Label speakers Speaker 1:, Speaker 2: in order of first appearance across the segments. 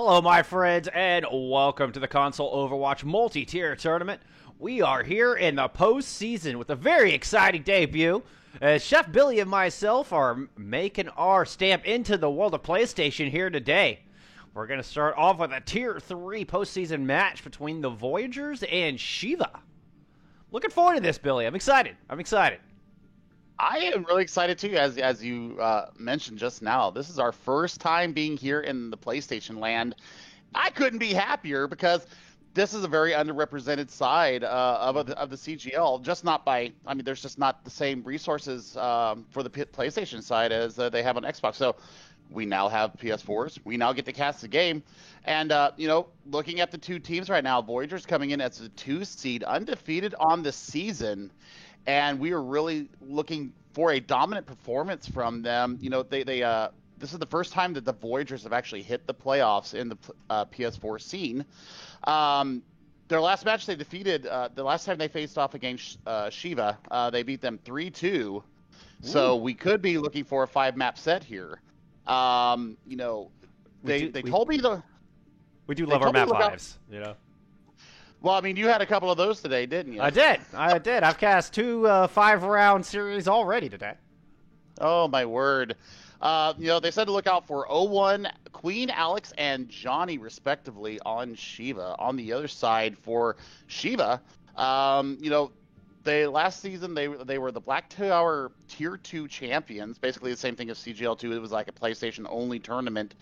Speaker 1: Hello, my friends, and welcome to the Console Overwatch Multi-Tier Tournament. We are here in the postseason with a very exciting debut, as Chef Billy and myself are making our stamp into the world of PlayStation here today. We're going to start off with a Tier 3 postseason match between the Voyagers and Shiva. Looking forward to this, Billy. I'm excited.
Speaker 2: I am really excited too, as you mentioned just now. This is our first time being here in the PlayStation land. I couldn't be happier because this is a very underrepresented side of the CGL. Just not by, I mean, there's just not the same resources for the PlayStation side as they have on Xbox. So we now have PS4s. We now get to cast the game. And, looking at the two teams right now, Voyagers coming in as a 2 seed, undefeated on the season. And we are really looking for a dominant performance from them. You know, this is the first time that the Voyagers have actually hit the playoffs in the PS4 scene. Their last match they defeated, the last time they faced off against Shiva, they beat them 3-2. So we could be looking for a 5-map set here. They told me the...
Speaker 1: We do love our map lives, you know.
Speaker 2: Well, I mean, you had a couple of those today, didn't you?
Speaker 1: I did. I've cast 2 5-round series already today.
Speaker 2: Oh, my word. They said to look out for 01, Queen, Alex, and Johnny, respectively, on Shiva. On the other side for Shiva, last season they were the Black Tower Tier 2 champions, basically the same thing as CGL2. It was like a PlayStation-only tournament.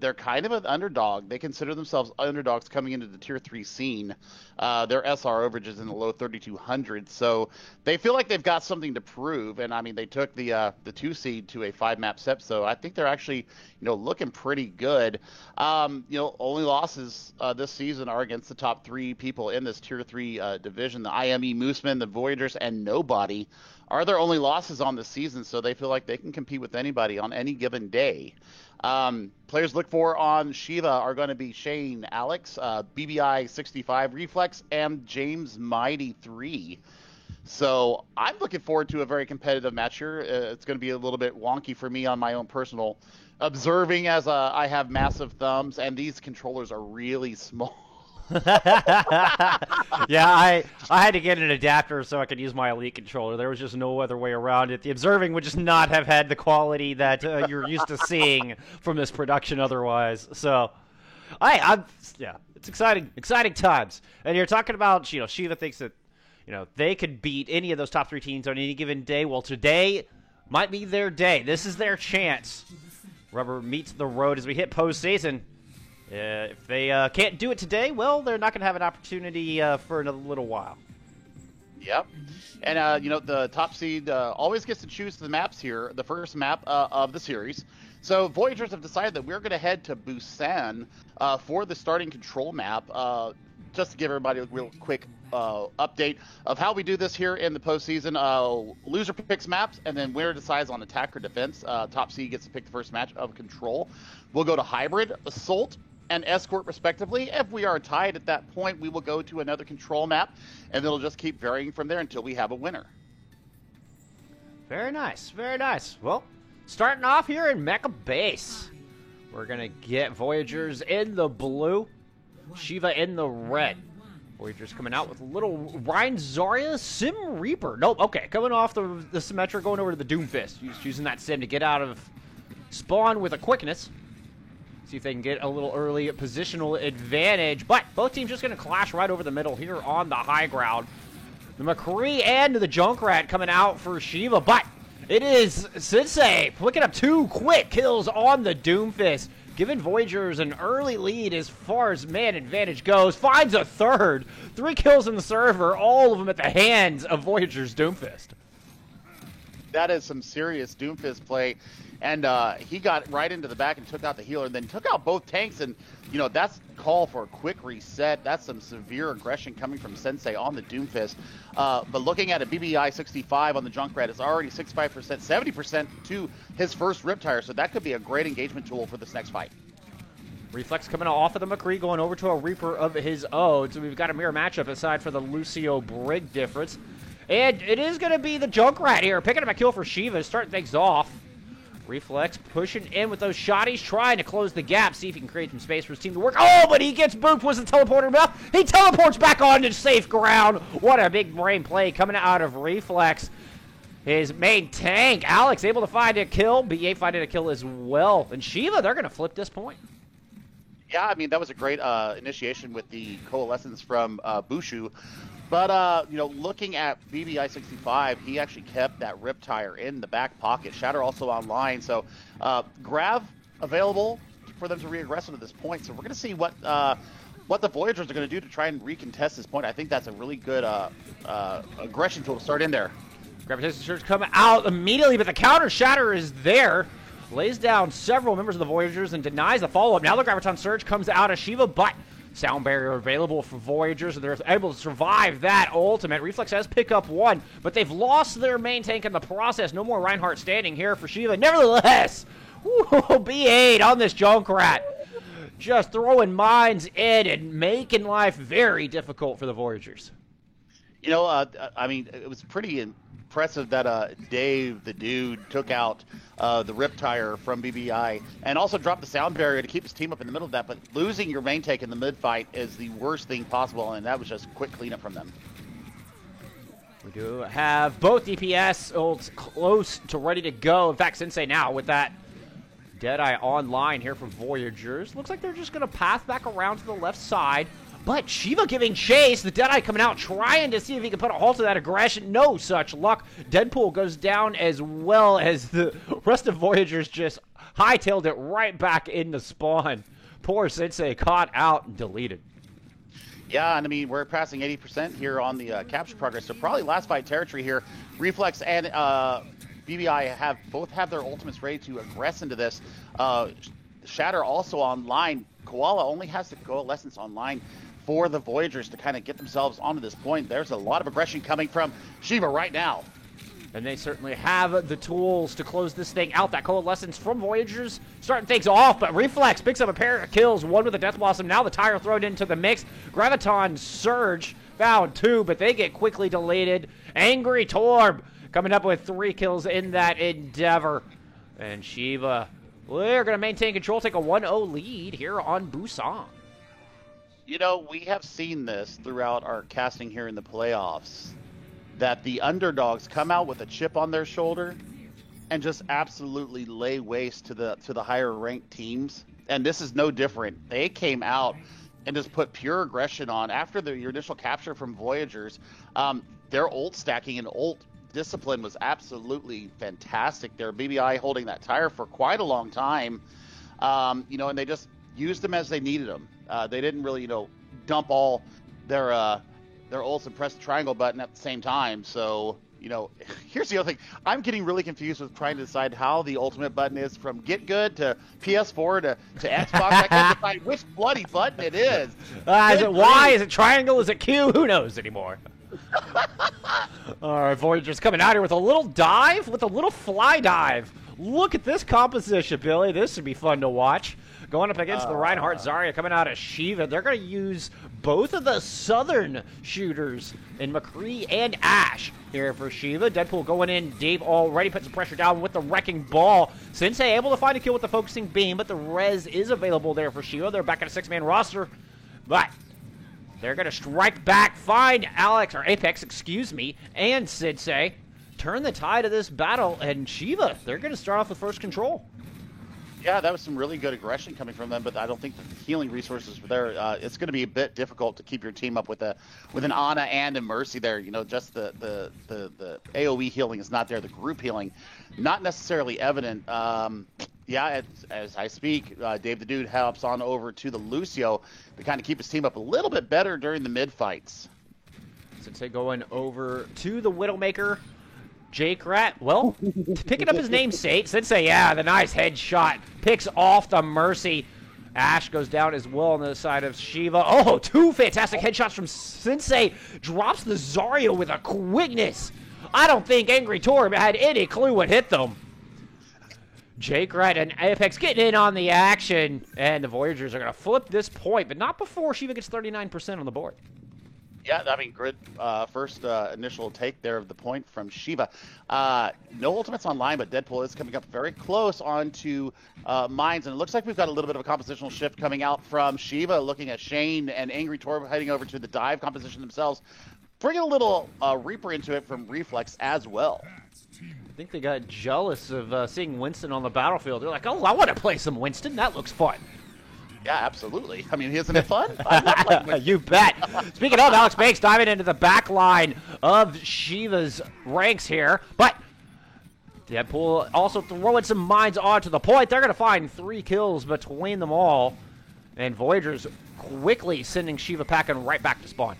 Speaker 2: They're kind of an underdog. They consider themselves underdogs coming into the Tier 3 scene. Their SR overage is in the low 3,200, so they feel like they've got something to prove. And, I mean, they took the 2 seed to a 5-map set, so I think they're actually, looking pretty good. Only losses this season are against the top 3 people in this Tier 3 division. The IME Moosemen, the Voyagers, and Nobody are their only losses on the season, so they feel like they can compete with anybody on any given day. Players look for on Shiva are going to be Shane, Alex, BBI 65 Reflex, and James Mighty 3. So I'm looking forward to a very competitive match here. It's going to be a little bit wonky for me on my own personal observing, as I have massive thumbs, and these controllers are really small.
Speaker 1: Yeah, I had to get an adapter so I could use my Elite controller. There was just no other way around it. The observing would just not have had the quality that you're used to seeing from this production otherwise. So, it's exciting times. And you're talking about, Shiva thinks that, they could beat any of those top 3 teams on any given day. Well, today might be their day. This is their chance. Rubber meets the road as we hit postseason. If they can't do it today, well, they're not going to have an opportunity for another little while.
Speaker 2: Yep. And, the top seed always gets to choose the maps here, the first map of the series. So Voyagers have decided that we're going to head to Busan for the starting control map. Just to give everybody a real quick update of how we do this here in the postseason. Loser picks maps, and then winner decides on attack or defense. Top seed gets to pick the first match of control. We'll go to hybrid, assault, and escort respectively. If we are tied at that point, we will go to another control map, and it'll just keep varying from there until we have a winner.
Speaker 1: Very nice, very nice. Well, starting off here in Mecha Base, we're going to get Voyagers in the blue, Shiva in the red. Voyagers coming out with a little Ryan Zarya Sim Reaper. Nope, okay, coming off the Symmetra, going over to the Doomfist. Using that Sim to get out of spawn with a quickness. See if they can get a little early positional advantage. But both teams just going to clash right over the middle here on the high ground. The McCree and the Junkrat coming out for Shiva. But it is Sensei picking up 2 quick kills on the Doomfist. Giving Voyagers an early lead as far as man advantage goes. Finds a third. 3 kills in the server. All of them at the hands of Voyagers Doomfist.
Speaker 2: That is some serious Doomfist play. And he got right into the back and took out the healer, and then took out both tanks. And, that's call for a quick reset. That's some severe aggression coming from Sensei on the Doomfist. But looking at a BBI 65 on the Junkrat, it's already 65%, 70% to his first Riptire. So that could be a great engagement tool for this next fight.
Speaker 1: Reflex coming off of the McCree, going over to a Reaper of his own. So we've got a mirror matchup aside for the Lucio Brig difference. And it is going to be the Junkrat here, picking up a kill for Shiva, starting things off. Reflex pushing in with those shotties, trying to close the gap, see if he can create some space for his team to work. Oh, but he gets booped. Wasn't teleporter enough. He teleports back onto safe ground. What a big brain play coming out of Reflex. His main tank, Alex, able to find a kill. BA finding a kill as well. And Shiva, they're going to flip this point.
Speaker 2: Yeah, I mean, that was a great initiation with the Coalescence from Bushu. But, looking at BBI-65, he actually kept that Riptire in the back pocket. Shatter also online. So, Grav available for them to re-aggress at this point. So, we're going to see what the Voyagers are going to do to try and recontest this point. I think that's a really good aggression tool to start in there.
Speaker 1: Gravitation Surge come out immediately, but the counter Shatter is there. Lays down several members of the Voyagers and denies the follow-up. Now the Graviton Surge comes out of Shiva, but Sound Barrier available for Voyagers, and they're able to survive that ultimate. Reflex has pick up one, but they've lost their main tank in the process. No more Reinhardt standing here for Shiva. Nevertheless, B8 on this Junkrat. Just throwing mines in and making life very difficult for the Voyagers.
Speaker 2: I mean, it was pretty impressive that Dave, the dude, took out the Riptire from BBI and also dropped the Sound Barrier to keep his team up in the middle of that. But losing your main tank in the mid-fight is the worst thing possible, and that was just quick cleanup from them.
Speaker 1: We do have both DPS ults close to ready to go. In fact, Sensei now with that Deadeye online here for Voyagers. Looks like they're just going to path back around to the left side. But Shiva giving chase, the Deadeye coming out, trying to see if he can put a halt to that aggression. No such luck. Deadpool goes down as well as the rest of Voyagers just hightailed it right back into spawn. Poor Sensei caught out and deleted.
Speaker 2: Yeah, and I mean, we're passing 80% here on the capture progress, so probably last fight territory here. Reflex and BBI both have their ultimates ready to aggress into this. Shatter also online. Koala only has the Coalescence online for the Voyagers to kind of get themselves onto this point. There's a lot of aggression coming from Shiva right now.
Speaker 1: And they certainly have the tools to close this thing out. That Coalescence from Voyagers starting things off, but Reflex picks up a pair of kills, one with a Death Blossom. Now the Tire thrown into the mix. Graviton Surge found two, but they get quickly deleted. Angry Torb coming up with 3 kills in that endeavor. And Shiva, we're going to maintain control, take a 1-0 lead here on Busan.
Speaker 2: We have seen this throughout our casting here in the playoffs, that the underdogs come out with a chip on their shoulder and just absolutely lay waste to the higher ranked teams. And this is no different. They came out and just put pure aggression on after your initial capture from Voyagers. Their ult stacking and ult discipline was absolutely fantastic. Their BBI holding that Tire for quite a long time, and they just used them as they needed them. They didn't really, dump all their ults and press the triangle button at the same time. So, here's the other thing. I'm getting really confused with trying to decide how the ultimate button is from Get Good to PS4 to Xbox. I can't decide which bloody button it is.
Speaker 1: Is it Y? Is it triangle? Is it Q? Who knows anymore? All right, Voyagers coming out here with a little dive, with a little fly dive. Look at this composition, Billy. This would be fun to watch. Going up against the Reinhardt Zarya coming out of Shiva. They're going to use both of the southern shooters in McCree and Ash here for Shiva. Deadpool going in deep, already put some pressure down with the Wrecking Ball. Sensei able to find a kill with the Focusing Beam, but the res is available there for Shiva. They're back at a 6-man roster, but they're going to strike back, find Apex, and Sensei. Turn the tide of this battle, and Shiva, they're going to start off with first control.
Speaker 2: Yeah, that was some really good aggression coming from them, but I don't think the healing resources were there. It's going to be a bit difficult to keep your team up with an Ana and a Mercy there. Just the AoE healing is not there. The group healing, not necessarily evident. As I speak, Dave the Dude helps on over to the Lucio to kind of keep his team up a little bit better during the mid-fights.
Speaker 1: Sensei going over to the Widowmaker. Jake Rat, well, picking up his namesake. Sensei, the nice headshot. Picks off the Mercy. Ash goes down as well on the side of Shiva. Oh, 2 fantastic headshots from Sensei. Drops the Zarya with a quickness. I don't think Angry Torb had any clue what hit them. Jake Rat and Apex getting in on the action. And the Voyagers are going to flip this point, but not before Shiva gets 39% on the board.
Speaker 2: Yeah, I mean, good first initial take there of the point from Shiva. No ultimates online, but Deadpool is coming up very close onto Mines, and it looks like we've got a little bit of a compositional shift coming out from Shiva, looking at Shane and Angry Torb heading over to the dive composition themselves, bringing a little Reaper into it from Reflex as well.
Speaker 1: I think they got jealous of seeing Winston on the battlefield. They're like, oh, I want to play some Winston. That looks fun.
Speaker 2: Yeah, absolutely. I mean, isn't it fun? I love
Speaker 1: you bet. Speaking of, Alex Banks diving into the back line of Shiva's ranks here. But Deadpool also throwing some mines onto the point. They're going to find 3 kills between them all. And Voyagers quickly sending Shiva packing right back to spawn.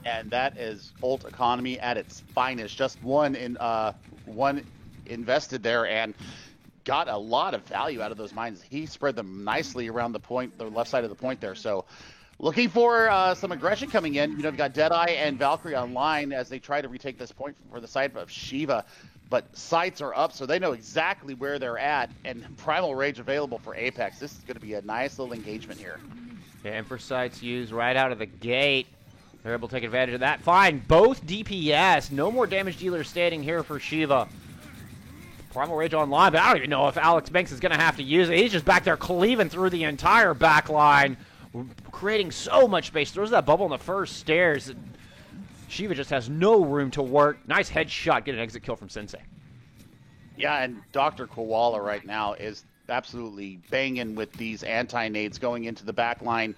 Speaker 2: And that is ult economy at its finest. Just one invested there and got a lot of value out of those mines. He spread them nicely around the point, the left side of the point there. So looking for some aggression coming in. You know, you've got Deadeye and Valkyrie online as they try to retake this point for the side of Shiva. But sights are up, so they know exactly where they're at. And Primal Rage available for Apex. This is going to be a nice little engagement here.
Speaker 1: Yeah, and for sights used right out of the gate. They're able to take advantage of that. Fine, both DPS. No more damage dealers standing here for Shiva. Primal Rage online, but I don't even know if Alex Banks is going to have to use it. He's just back there cleaving through the entire back line, creating so much space. Throws that bubble in the first stairs. Shiva just has no room to work. Nice headshot. Get an exit kill from Sensei.
Speaker 2: Yeah, and Dr. Koala right now is absolutely banging with these anti-nades going into the back line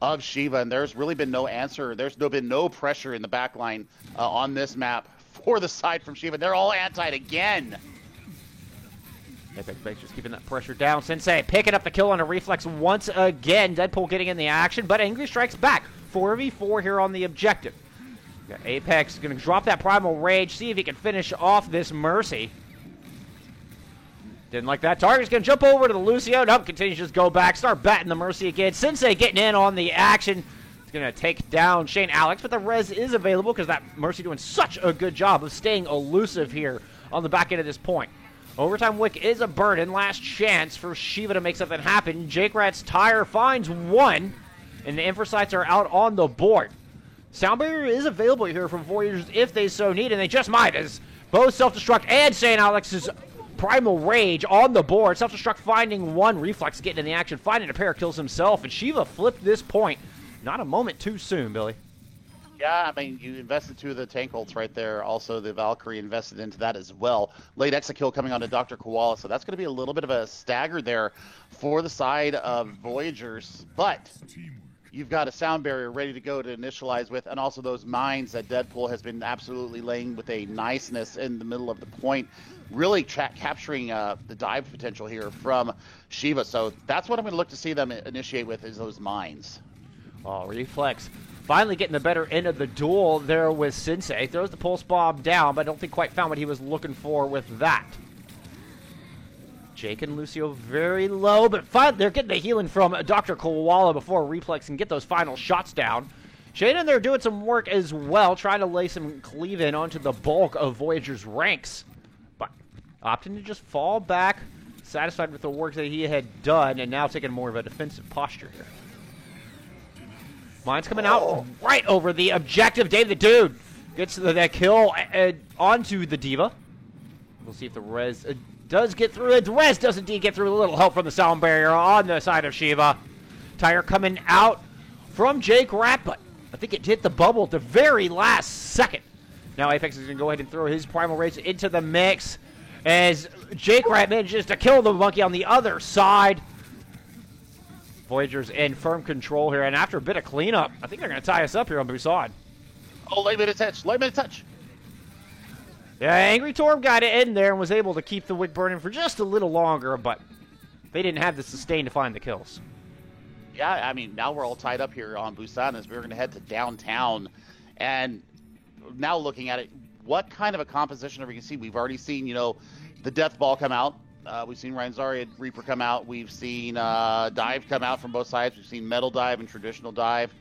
Speaker 2: of Shiva, and there's really been no answer. There's been no pressure in the back line on this map for the side from Shiva. They're all anti'd again.
Speaker 1: Apex Banks just keeping that pressure down. Sensei picking up the kill on a Reflex once again. Deadpool getting in the action, but Angry strikes back. 4v4 here on the objective. Got Apex going to drop that Primal Rage, see if he can finish off this Mercy. Didn't like that. Target's going to jump over to the Lucio. Nope, continues to just go back. Start batting the Mercy again. Sensei getting in on the action. He's going to take down Shane Alex, but the res is available because that Mercy doing such a good job of staying elusive here on the back end of this point. Overtime Wick is a burden. Last chance for Shiva to make something happen. Jake Rat's tire finds one, and the Infrasights are out on the board. Sound barrier is available here from Voyagers if they so need, and they just might, as both Self-Destruct and St. Alex's Primal Rage on the board. Self-Destruct finding one, Reflex getting in the action, finding a pair of kills himself, and Shiva flipped this point. Not a moment too soon, Billy.
Speaker 2: Yeah, I mean, you invested 2 of the tank ults right there. Also, the Valkyrie invested into that as well. Late exit kill coming on to Dr. Koala, so that's going to be a little bit of a stagger there for the side of Voyagers. But you've got a sound barrier ready to go to initialize with, and also those mines that Deadpool has been absolutely laying with a niceness in the middle of the point, really capturing the dive potential here from Shiva. So that's what I'm going to look to see them initiate with, is those mines.
Speaker 1: Oh, Reflex finally getting the better end of the duel there with Sensei. Throws the pulse bomb down, but I don't think quite found what he was looking for with that. Jake and Lucio very low, but they're getting the healing from Dr. Koala before Reflex can get those final shots down. Shane in there doing some work as well, trying to lay some cleave in onto the bulk of Voyager's ranks. But opting to just fall back, satisfied with the work that he had done, and now taking more of a defensive posture here. Mine's coming out right over the objective. Dave the Dude gets that kill onto the D.Va. We'll see if the res does get through. The res does indeed get through. A little help from the sound barrier on the side of Shiva. Tire coming out from Jake Rat, but I think it hit the bubble at the very last second. Now Apex is going to go ahead and throw his Primal Rage into the mix as Jake Rat manages to kill the monkey on the other side. Voyagers in firm control here, and after a bit of cleanup, I think they're going to tie us up here on Busan.
Speaker 2: Oh, late minute touch. Late minute touch.
Speaker 1: Yeah, Angry Torb got it in there and was able to keep the wick burning for just a little longer, but they didn't have the sustain to find the kills.
Speaker 2: Yeah, I mean, now we're all tied up here on Busan as we're going to head to downtown. And now looking at it, what kind of a composition are we going to see? We've already seen, you know, the Death Ball come out. We've seen Ryan Zarya Reaper come out. We've seen Dive come out from both sides. We've seen Metal Dive and Traditional Dive.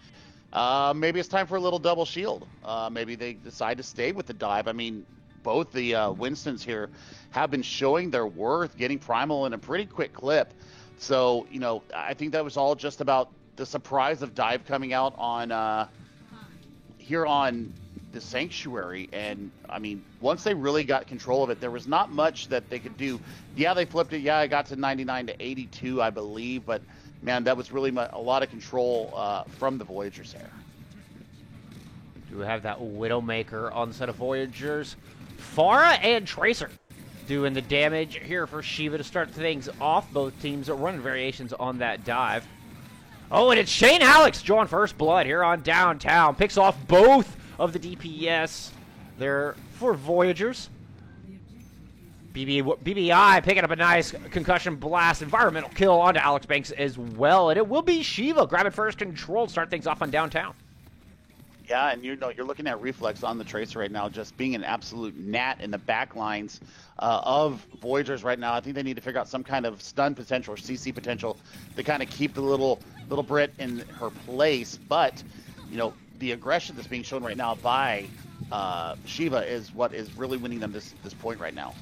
Speaker 2: Maybe it's time for a little double shield. Maybe they decide to stay with the Dive. I mean, both the Winstons here have been showing their worth, getting Primal in a pretty quick clip. So, you know, I think that was all just about the surprise of Dive coming out on here on the Sanctuary, and I mean, once they really got control of it, there was not much that they could do. Yeah, they flipped it. Yeah, it got to 99 to 82, I believe, but man, that was really a lot of control from the Voyagers there.
Speaker 1: Do we have that Widowmaker on the set of Voyagers? Pharah and Tracer doing the damage here for Shiva to start things off. Both teams are running variations on that dive. Oh, and it's Shane Alex drawing first blood here on Downtown. Picks off both of the DPS there for Voyagers. BBI picking up a nice concussion blast, environmental kill onto Alex Banks as well. And it will be Shiva grabbing first control to start things off on Downtown.
Speaker 2: Yeah, and you're looking at Reflex on the Tracer right now, just being an absolute gnat in the back lines of Voyagers right now. I think they need to figure out some kind of stun potential or CC potential to kind of keep the little Brit in her place. But, the aggression that's being shown right now by Shiva is what is really winning them this point right now.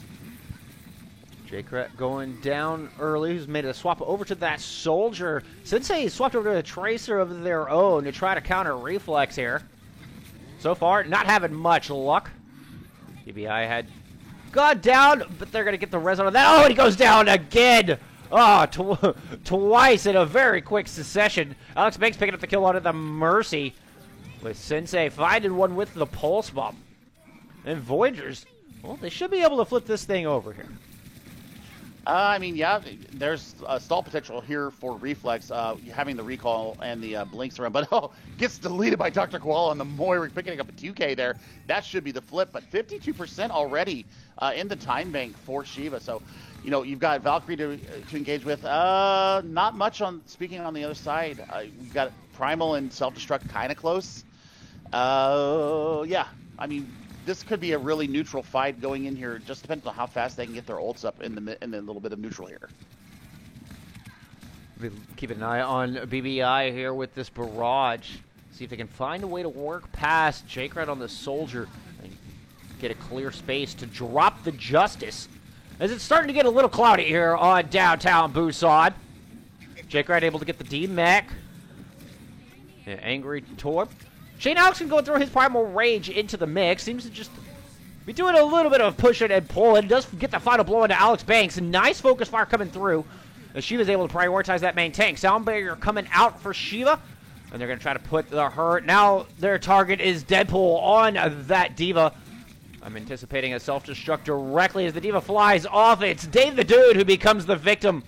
Speaker 1: J-Cret going down early, who's made a swap over to that Soldier. Sensei swapped over to a Tracer of their own to try to counter Reflex here. So far, not having much luck. BBI had gone down, but they're going to get the res on that. Oh, and he goes down again. Oh, twice in a very quick succession. Alex Banks picking up the kill onto the Mercy, with Sensei finding one with the Pulse Bomb. And Voyagers, well, they should be able to flip this thing over here.
Speaker 2: I mean, yeah, there's stall potential here for Reflex, having the recall and the blinks around, but gets deleted by Dr. Koala and the Moira picking up a 2K there. That should be the flip, but 52% already in the time bank for Shiva. So, you've got Valkyrie to engage with. Not much speaking on the other side. We've got Primal and Self-Destruct kind of close. Yeah, I mean, this could be a really neutral fight going in here. Just depends on how fast they can get their ults up in the little bit of neutral here.
Speaker 1: Keep an eye on BBI here with this barrage. See if they can find a way to work past J-Cret on the Soldier and get a clear space to drop the Justice. As it's starting to get a little cloudy here on Downtown Busan. J-Cret able to get the D-Mech. Angry Torp. Shane Alex can go and throw his Primal Rage into the mix. Seems to just be doing a little bit of pushing and pulling. Does get the final blow into Alex Banks. Nice focus fire coming through. As Shiva's able to prioritize that main tank. Sound barrier coming out for Shiva. And they're going to try to put the hurt. Now their target is Deadpool on that D.Va. I'm anticipating a self-destruct directly as the D.Va flies off. It's Dave the Dude who becomes the victim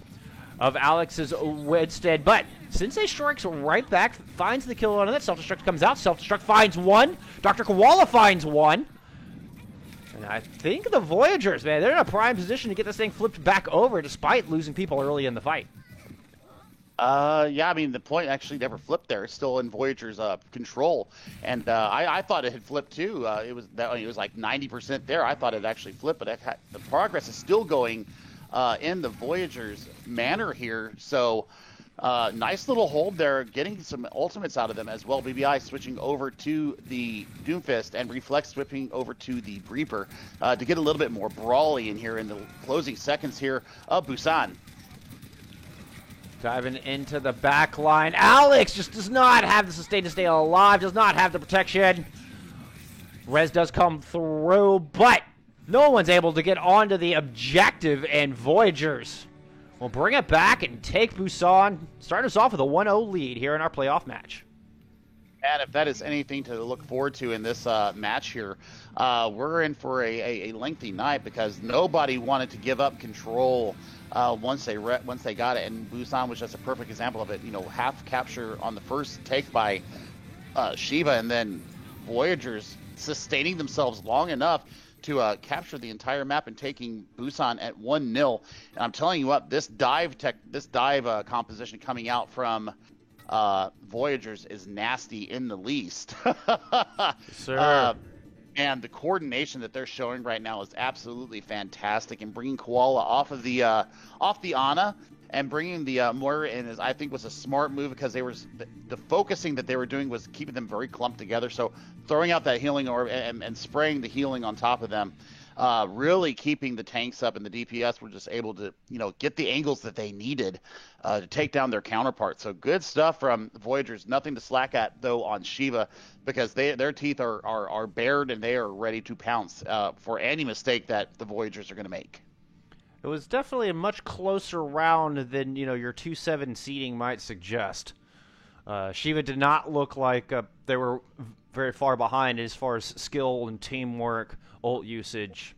Speaker 1: of Alex's Winstead. But Sensei strikes right back, finds the kill on it. Self-destruct comes out. Self-destruct finds one. Dr. Koala finds one. And I think the Voyagers, man, they're in a prime position to get this thing flipped back over despite losing people early in the fight.
Speaker 2: Yeah, I mean, the point actually never flipped there. It's still in Voyager's control. And I thought it had flipped too. It was like 90% there. I thought it actually flipped, but the progress is still going in the Voyager's manner here. So nice little hold there, getting some ultimates out of them as well. BBI switching over to the Doomfist and Reflex switching over to the Reaper to get a little bit more brawly in here in the closing seconds here of Busan.
Speaker 1: Diving into the back line. Alex just does not have the sustain to stay alive, does not have the protection. Res does come through, but no one's able to get onto the objective, and Voyagers will bring it back and take Busan, starting us off with a 1-0 lead here in our playoff match.
Speaker 2: And if that is anything to look forward to in this match here, we're in for a lengthy night because nobody wanted to give up control once they got it, and Busan was just a perfect example of it. Half capture on the first take by Shiva, and then Voyagers sustaining themselves long enough to capture the entire map and taking Busan at 1-0. And I'm telling you what, this dive composition coming out from Voyagers is nasty in the least.
Speaker 1: Sir.
Speaker 2: And the coordination that they're showing right now is absolutely fantastic. And bringing Koala off the Ana and bringing the Moira in I think was a smart move because they were the focusing that they were doing was keeping them very clumped together. So throwing out that healing orb and spraying the healing on top of them really keeping the tanks up, and the DPS were just able to, get the angles that they needed to take down their counterparts. So good stuff from the Voyagers. Nothing to slack at, though, on Shiva, because their teeth are bared, and they are ready to pounce for any mistake that the Voyagers are going to make.
Speaker 1: It was definitely a much closer round than, your 2-7 seeding might suggest. Shiva did not look like they were very far behind as far as skill and teamwork, ult usage.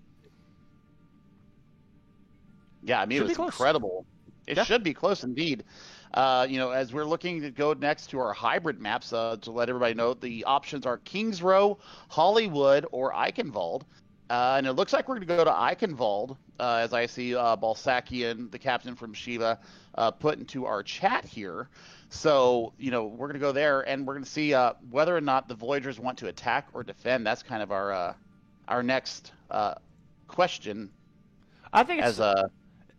Speaker 2: Yeah, I mean, it was incredible. It should be close indeed. As we're looking to go next to our hybrid maps, to let everybody know, the options are Kings Row, Hollywood, or Eichenwald. And it looks like we're going to go to Eichenwald, as I see Balsakian, the captain from Shiva, put into our chat here. So, we're going to go there, and we're going to see whether or not the Voyagers want to attack or defend. That's kind of our next question.
Speaker 1: I think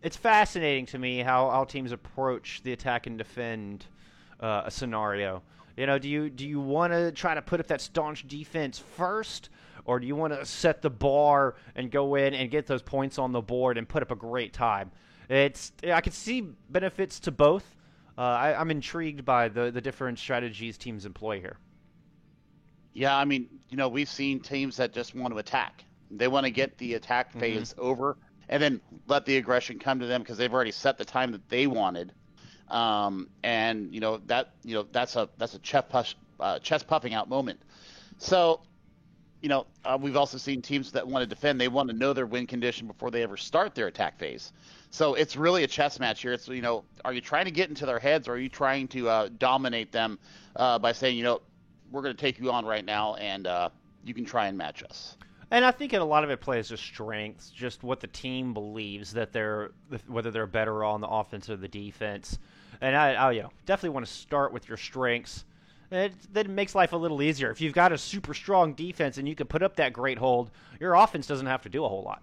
Speaker 1: it's fascinating to me how teams approach the attack and defend a scenario. Do you want to try to put up that staunch defense first, or do you want to set the bar and go in and get those points on the board and put up a great time? I can see benefits to both. I'm intrigued by the different strategies teams employ here.
Speaker 2: Yeah, I mean, we've seen teams that just want to attack. They want to get the attack phase over and then let the aggression come to them because they've already set the time that they wanted. That's a chest puffing out moment. So, we've also seen teams that want to defend. They want to know their win condition before they ever start their attack phase. So it's really a chess match here. It's, are you trying to get into their heads, or are you trying to dominate them by saying, we're going to take you on right now, and you can try and match us.
Speaker 1: And I think a lot of it plays to strengths, just what the team believes that whether they're better on the offense or the defense. And I definitely want to start with your strengths. That makes life a little easier. If you've got a super strong defense and you can put up that great hold, your offense doesn't have to do a whole lot.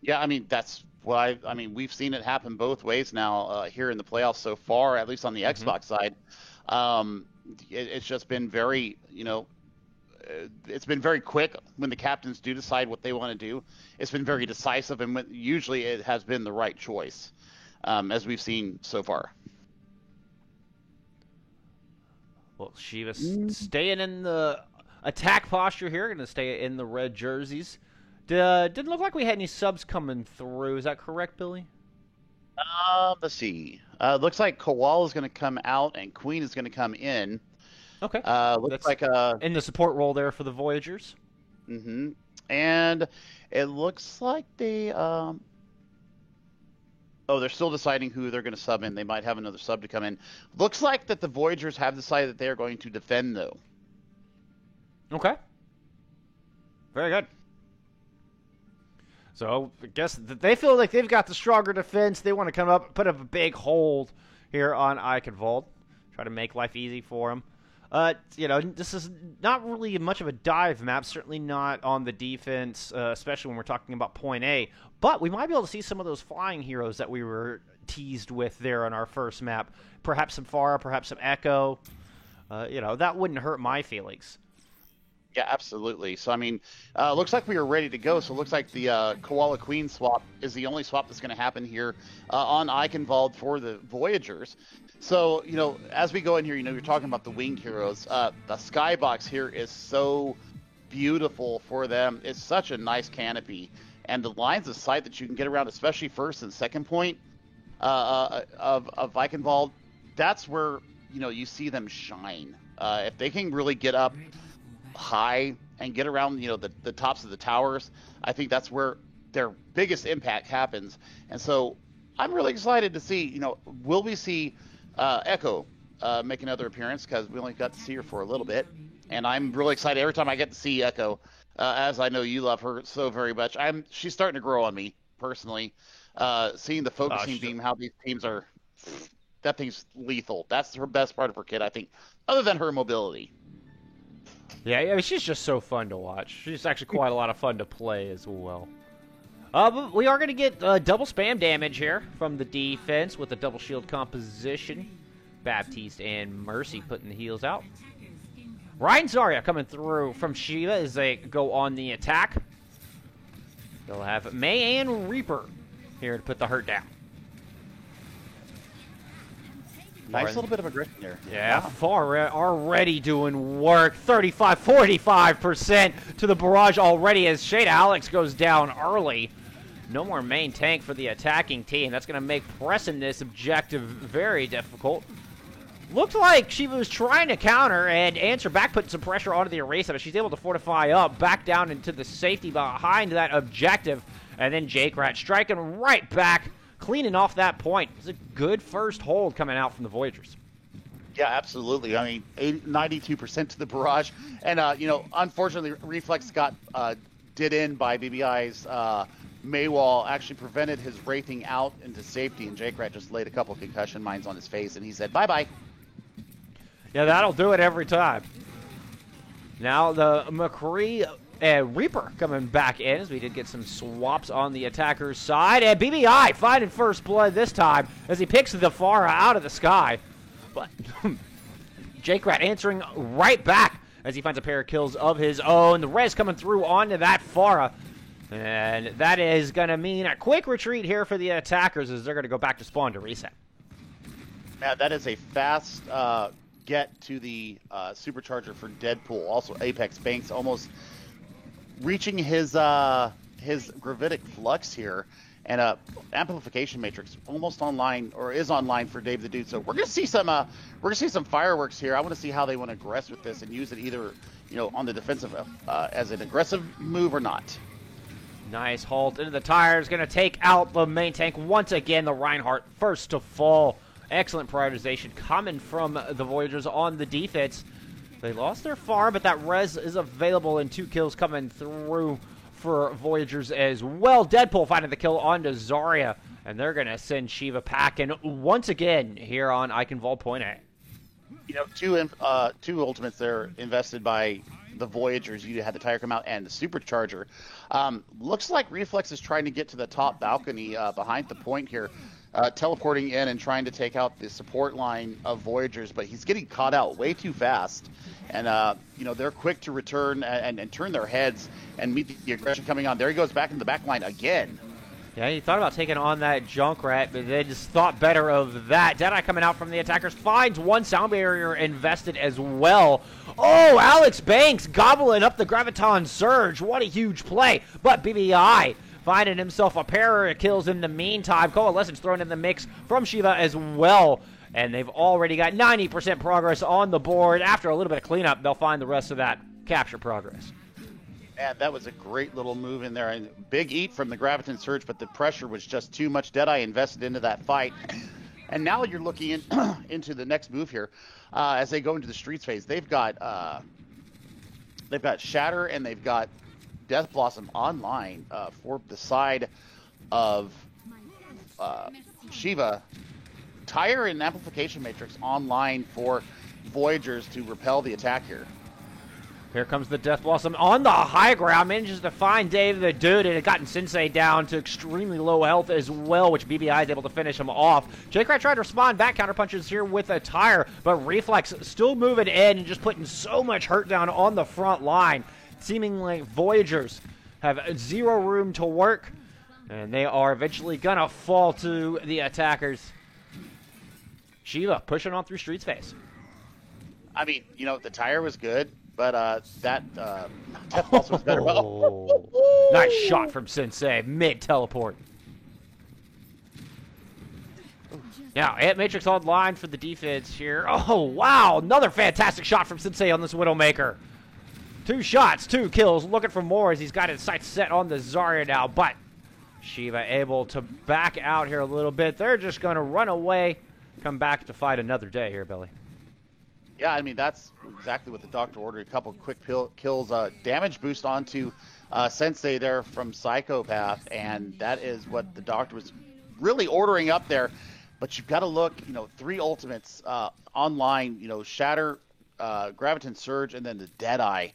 Speaker 2: Yeah, I mean, that's what we've seen it happen both ways now here in the playoffs so far, at least on the Xbox side. It's just been very, it's been very quick when the captains do decide what they want to do. It's been very decisive, and usually it has been the right choice, as we've seen so far.
Speaker 1: Well, Shiva's staying in the attack posture here. Going to stay in the red jerseys. Didn't look like we had any subs coming through. Is that correct, Billy?
Speaker 2: Let's see. Looks like Kowal is going to come out and Queen is going to come in.
Speaker 1: Okay.
Speaker 2: Looks like
Speaker 1: in the support role there for the Voyagers.
Speaker 2: Mm-hmm. And it looks like they they're still deciding who they're going to sub in. They might have another sub to come in. Looks like that the Voyagers have decided that they are going to defend, though.
Speaker 1: Okay. Very good. So I guess they feel like they've got the stronger defense. They want to come up, put up a big hold here on Eichenwald. Try to make life easy for them. This is not really much of a dive map, certainly not on the defense, especially when we're talking about point A. But we might be able to see some of those flying heroes that we were teased with there on our first map. Perhaps some Pharah, perhaps some Echo. That wouldn't hurt my feelings.
Speaker 2: Yeah, absolutely. So, looks like we are ready to go. So it looks like the Koala Queen swap is the only swap that's going to happen here on Eichenwald for the Voyagers. So, as we go in here, you're talking about the winged heroes. The skybox here is so beautiful for them. It's such a nice canopy. And the lines of sight that you can get around, especially first and second point of Eichenwald, that's where, you see them shine. If they can really get up high and get around, the tops of the towers, I think that's where their biggest impact happens. And so I'm really excited to see, will we see Echo make another appearance, because we only got to see her for a little bit, and I'm really excited every time I get to see Echo, as I know you love her so very much. She's starting to grow on me personally. Seeing the focusing beam, how these teams are, that thing's lethal. That's her best part of her kit, I think, other than her mobility.
Speaker 1: Yeah, she's just so fun to watch. She's actually quite a lot of fun to play as well. But we are going to get double spam damage here from the defense with a double shield composition. Baptiste and Mercy putting the heals out. Ryan Zarya coming through from Shiva as they go on the attack. They'll have Mei and Reaper here to put the hurt down.
Speaker 2: Nice little bit of aggression there.
Speaker 1: Yeah, Far already doing work. 45% to the barrage already as Shade Alex goes down early. No more main tank for the attacking team. That's going to make pressing this objective very difficult. Looked like she was trying to counter and answer back, putting some pressure onto the Orisa, but she's able to fortify up, back down into the safety behind that objective. And then Jake-Rat striking right back, cleaning off that point. It's a good first hold coming out from the Voyagers.
Speaker 2: Yeah, absolutely. I mean, 92% to the barrage. And, unfortunately, Reflex got did in by BBI's Maywall, actually prevented his wraithing out into safety, and Jake-Rat just laid a couple concussion mines on his face, and he said, bye-bye.
Speaker 1: Yeah, that'll do it every time. Now the McCree and Reaper coming back in as we did get some swaps on the attacker's side. And BBI finding first blood this time as he picks the Pharah out of the sky. But Jake-Rat answering right back as he finds a pair of kills of his own. The res coming through onto that Pharah. And that is going to mean a quick retreat here for the attackers as they're going to go back to spawn to reset.
Speaker 2: Now, that is a fast get to the supercharger for Deadpool. Also, Apex Banks almost reaching his gravitic flux here, and amplification matrix almost online, or is online for Dave the Dude. So we're gonna see some fireworks here. I want to see how they want to aggress with this and use it either on the defensive as an aggressive move or not.
Speaker 1: Nice halt into the tires, gonna take out the main tank once again. The Reinhardt first to fall. Excellent prioritization coming from the Voyagers on the defense. They lost their Pharah, but that res is available, and 2 kills coming through for Voyagers as well. Deadpool finding the kill onto Zarya, and they're going to send Shiva packing once again here on Eichenwald Point A.
Speaker 2: Two ultimates there invested by the Voyagers. You had the tire come out and the supercharger. Looks like Reflex is trying to get to the top balcony behind the point here. Teleporting in and trying to take out the support line of Voyagers, but he's getting caught out way too fast. And, they're quick to return and turn their heads and meet the aggression coming on. There he goes back in the back line again.
Speaker 1: Yeah, he thought about taking on that Junkrat, but they just thought better of that. Deadeye coming out from the attackers, finds one sound barrier invested as well. Oh, Alex Banks gobbling up the Graviton Surge. What a huge play. But BBI finding himself a pair of kills in the meantime. Coalescence thrown in the mix from Shiva as well. And they've already got 90% progress on the board. After a little bit of cleanup, they'll find the rest of that capture progress.
Speaker 2: And that was a great little move in there. And big eat from the Graviton Surge, but the pressure was just too much. Deadeye invested into that fight. And now you're looking into the next move here as they go into the Streets phase. They've got Shatter and they've got Death Blossom online for the side of Shiva. Tire and Amplification Matrix online for Voyagers to repel the attack here.
Speaker 1: Here comes the Death Blossom on the high ground, manages to find Dave the Dude, and it gotten Sensei down to extremely low health as well, which BBI is able to finish him off. Jake-Rat tried to respond back, counterpunches here with a tire, but Reflex still moving in and just putting so much hurt down on the front line. Seeming like Voyagers have zero room to work, and they are eventually gonna fall to the attackers. Shiva pushing on through Streets phase.
Speaker 2: I mean, the tire was good, but that Death Blossom was better.
Speaker 1: Nice shot from Sensei, mid-teleport. Now, Ant Matrix online for the defense here. Oh, wow, another fantastic shot from Sensei on this Widowmaker. 2 shots, 2 kills, looking for more as he's got his sights set on the Zarya now, but Shiva able to back out here a little bit. They're just going to run away, come back to fight another day here, Billy.
Speaker 2: Yeah, I mean, that's exactly what the doctor ordered. A couple quick kills, damage boost onto Sensei there from Psychopath, and that is what the doctor was really ordering up there. But you've got to look, 3 ultimates online, Shatter, Graviton Surge, and then the Deadeye.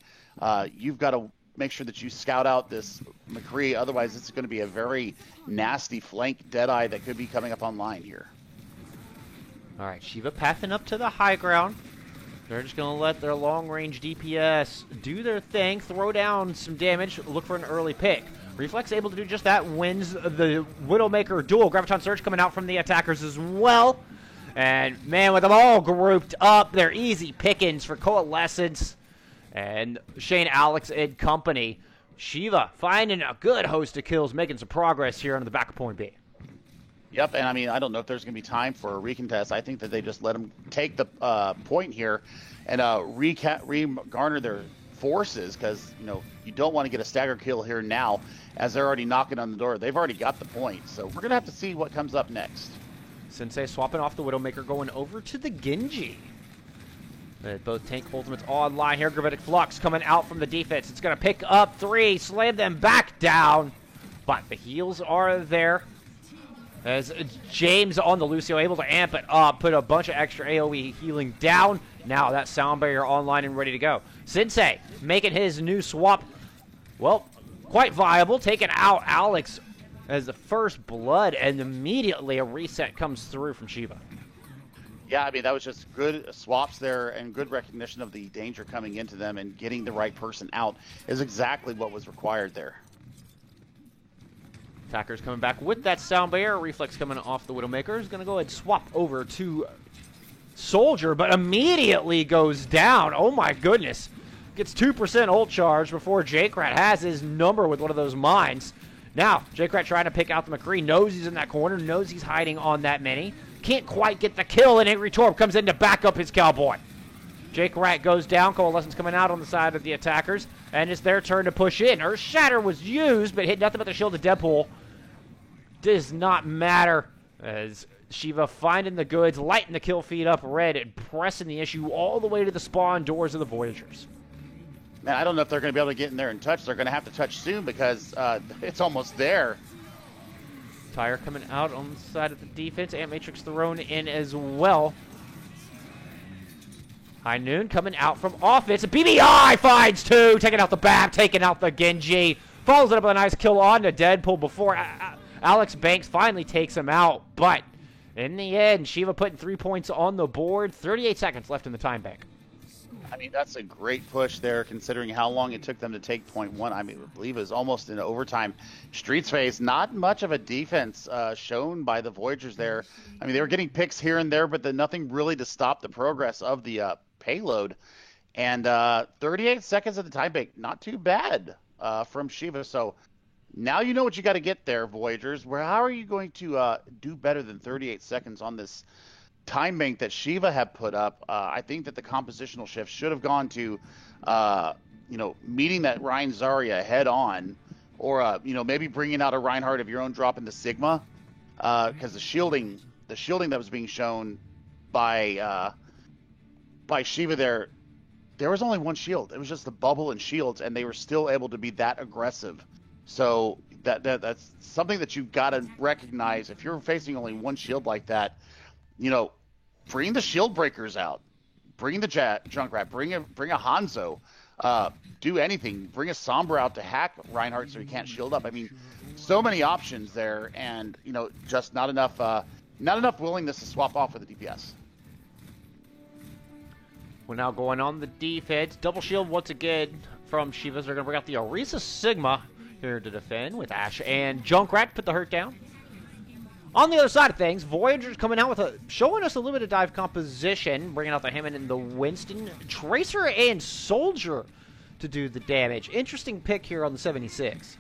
Speaker 2: You've got to make sure that you scout out this McCree, otherwise it's going to be a very nasty flank Deadeye that could be coming up online here.
Speaker 1: All right, Shiva pathing up to the high ground. They're just going to let their long-range DPS do their thing, throw down some damage, look for an early pick. Reflex able to do just that, wins the Widowmaker duel. Graviton Surge coming out from the attackers as well. And, man, with them all grouped up, they're easy pickings for Coalescence and Shane, Alex, and company. Shiva finding a good host of kills, making some progress here on the back of point B.
Speaker 2: Yep, and I mean, I don't know if there's going to be time for a recontest. I think that they just let them take the point here and re-garner their forces, because, you know, you don't want to get a stagger kill here now as they're already knocking on the door. They've already got the point, so we're going to have to see what comes up next.
Speaker 1: Sensei swapping off the Widowmaker, going over to the Genji. Both tank ultimates online here. Gravitic Flux coming out from the defense. It's going to pick up 3, slam them back down. But the heals are there. As James on the Lucio, able to amp it up, put a bunch of extra AoE healing down. Now that sound barrier online and ready to go. Sensei making his new swap, well, quite viable. Taking out Alex as the first blood, and immediately a reset comes through from Shiva.
Speaker 2: Yeah, I mean, that was just good swaps there and good recognition of the danger coming into them, and getting the right person out is exactly what was required there.
Speaker 1: Attackers coming back with that sound barrier. Reflex coming off the Widowmaker is going to go ahead and swap over to Soldier, but immediately goes down. Oh my goodness. Gets 2% ult charge before J-Krat has his number with one of those mines. Now, J-Krat trying to pick out the McCree, knows he's in that corner, knows he's hiding on that mini. Can't quite get the kill, and Angry Torb comes in to back up his Cowboy. J-Krat goes down, Coalescence coming out on the side of the attackers, and it's their turn to push in. Earth Shatter was used, but hit nothing but the shield of Deadpool. Does not matter, as Shiva finding the goods, lighting the kill feed up red, and pressing the issue all the way to the spawn doors of the Voyagers.
Speaker 2: Man, I don't know if they're going to be able to get in there and touch. They're going to have to touch soon, because it's almost there.
Speaker 1: Tire coming out on the side of the defense. Ant Matrix thrown in as well. High Noon coming out from offense. BBI finds 2. Taking out the BAP, taking out the Genji. Follows it up with a nice kill on the Deadpool before Alex Banks finally takes him out. But in the end, Shiva putting 3 points on the board. 38 seconds left in the time bank.
Speaker 2: I mean, that's a great push there, considering how long it took them to take point 1. I mean, I believe it was almost in overtime. Streets Face, not much of a defense shown by the Voyagers there. I mean, they were getting picks here and there, but nothing really to stop the progress of the payload. And 38 seconds of the time bank, not too bad from Shiva. So now you know what you got to get there, Voyagers. How are you going to do better than 38 seconds on this time bank that Shiva had put up? I think that the compositional shift should have gone to, meeting that Rein Zarya head on, or maybe bringing out a Reinhardt of your own, dropping the Sigma, because the shielding that was being shown by Shiva there was only one shield. It was just the bubble and shields, and they were still able to be that aggressive. So that's something that you've got to recognize. If you're facing only one shield like that, bring the shield breakers out, bring the Junkrat, bring a Hanzo, do anything, bring a Sombra out to hack Reinhardt so he can't shield up. I mean, so many options there, and just not enough willingness to swap off with the DPS.
Speaker 1: We're now going on the defense. Double shield once again from Shivas. They're going to bring out the Orisa Sigma here to defend with Ashe and Junkrat. Put the hurt down. On the other side of things, Voyagers coming out with showing us a limited dive composition, bringing out the Hammond and the Winston, Tracer and Soldier to do the damage. Interesting pick here on the 76.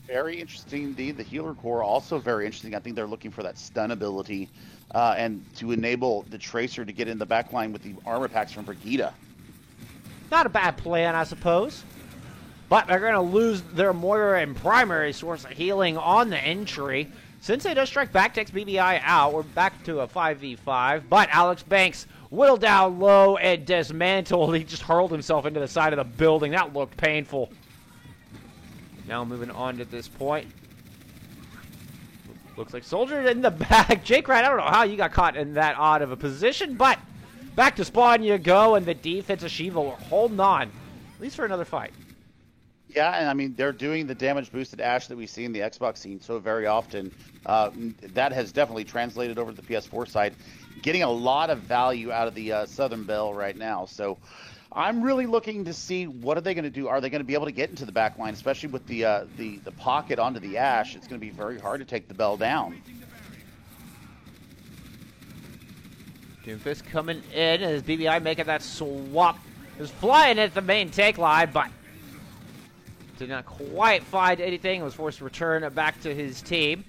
Speaker 2: Very interesting indeed. The Healer Core also very interesting. I think they're looking for that stun ability and to enable the Tracer to get in the back line with the armor packs from Brigitte.
Speaker 1: Not a bad plan, I suppose. But they're going to lose their Moira and primary source of healing on the entry. Sensei does strike back, takes BBI out. We're back to a 5v5. But Alex Banks whittled down low and dismantled. He just hurled himself into the side of the building. That looked painful. Now moving on to this point. Looks like Soldier in the back. J-Krat, I don't know how you got caught in that odd of a position, but back to spawn you go, and the defense of Shiva are holding on, at least for another fight.
Speaker 2: Yeah, and I mean, they're doing the damage boosted Ashe that we see in the Xbox scene so very often. That has definitely translated over to the PS4 side, getting a lot of value out of the Southern Belle right now. So I'm really looking to see what are they going to do. Are they going to be able to get into the back line, especially with the pocket onto the Ashe? It's going to be very hard to take the Bell down.
Speaker 1: Doomfist coming in as BBI making that swap. Is flying at the main take line, but did not quite find anything. Was forced to return back to his team.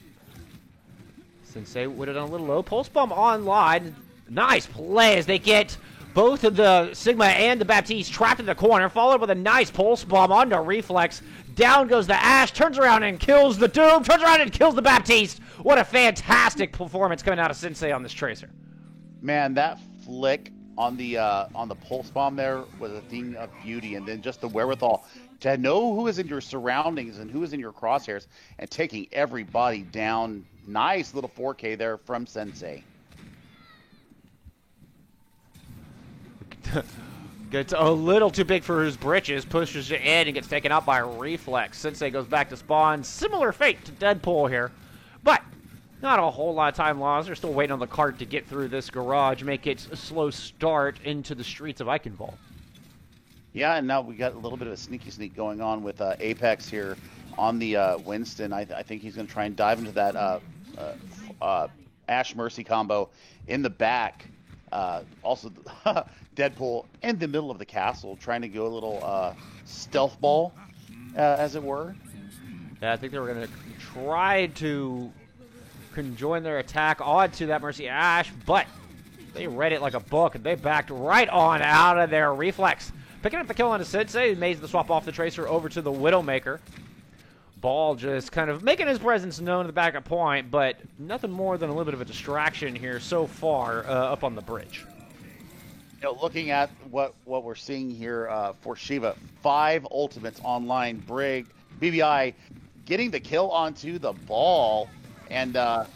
Speaker 1: Sensei would have done a little low. Pulse Bomb online. Nice play as they get both of the Sigma and the Baptiste trapped in the corner, followed with a nice Pulse Bomb onto Reflex. Down goes the Ashe, turns around and kills the Doom, turns around and kills the Baptiste. What a fantastic performance coming out of Sensei on this Tracer.
Speaker 2: Man, that flick on the Pulse Bomb there was a thing of beauty, and then just the wherewithal to know who is in your surroundings and who is in your crosshairs and taking everybody down. Nice little 4K there from Sensei.
Speaker 1: Gets a little too big for his britches, pushes it in and gets taken out by Reflex. Sensei goes back to spawn. Similar fate to Deadpool here, but not a whole lot of time lost. They're still waiting on the cart to get through this garage, make it a slow start into the streets of Eichenwald.
Speaker 2: Yeah, and now we got a little bit of a sneak going on with Apex here on the Winston. I think he's going to try and dive into that Ashe Mercy combo in the back. Also, Deadpool in the middle of the castle, trying to go a little stealth ball, as it were.
Speaker 1: Yeah, I think they were going to try to conjoin their attack onto that Mercy Ashe, but they read it like a book, and they backed right on out of their Reflex. Picking up the kill on a Sensei, who made the swap off the Tracer over to the Widowmaker. Ball just kind of making his presence known at the backup point, but nothing more than a little bit of a distraction here so far up on the bridge.
Speaker 2: You know, looking at what we're seeing here for Shiva, 5 ultimates online. Brig, BBI getting the kill onto the ball, and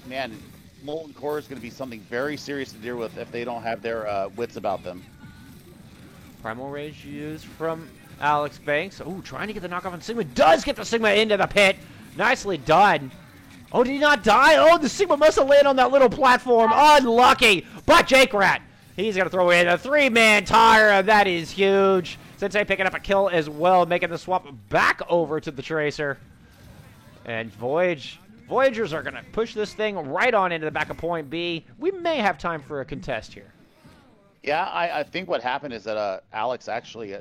Speaker 2: man, Molten Core is going to be something very serious to deal with if they don't have their wits about them.
Speaker 1: Primal Rage used from Alex Banks. Ooh, trying to get the knockoff on Sigma. Does get the Sigma into the pit. Nicely done. Oh, did he not die? Oh, the Sigma must have landed on that little platform. Unlucky. But Jake Rat, he's going to throw in a 3-man tire. That is huge. Sensei picking up a kill as well, making the swap back over to the Tracer. And Voyagers are going to push this thing right on into the back of point B. We may have time for a contest here.
Speaker 2: Yeah, I think what happened is that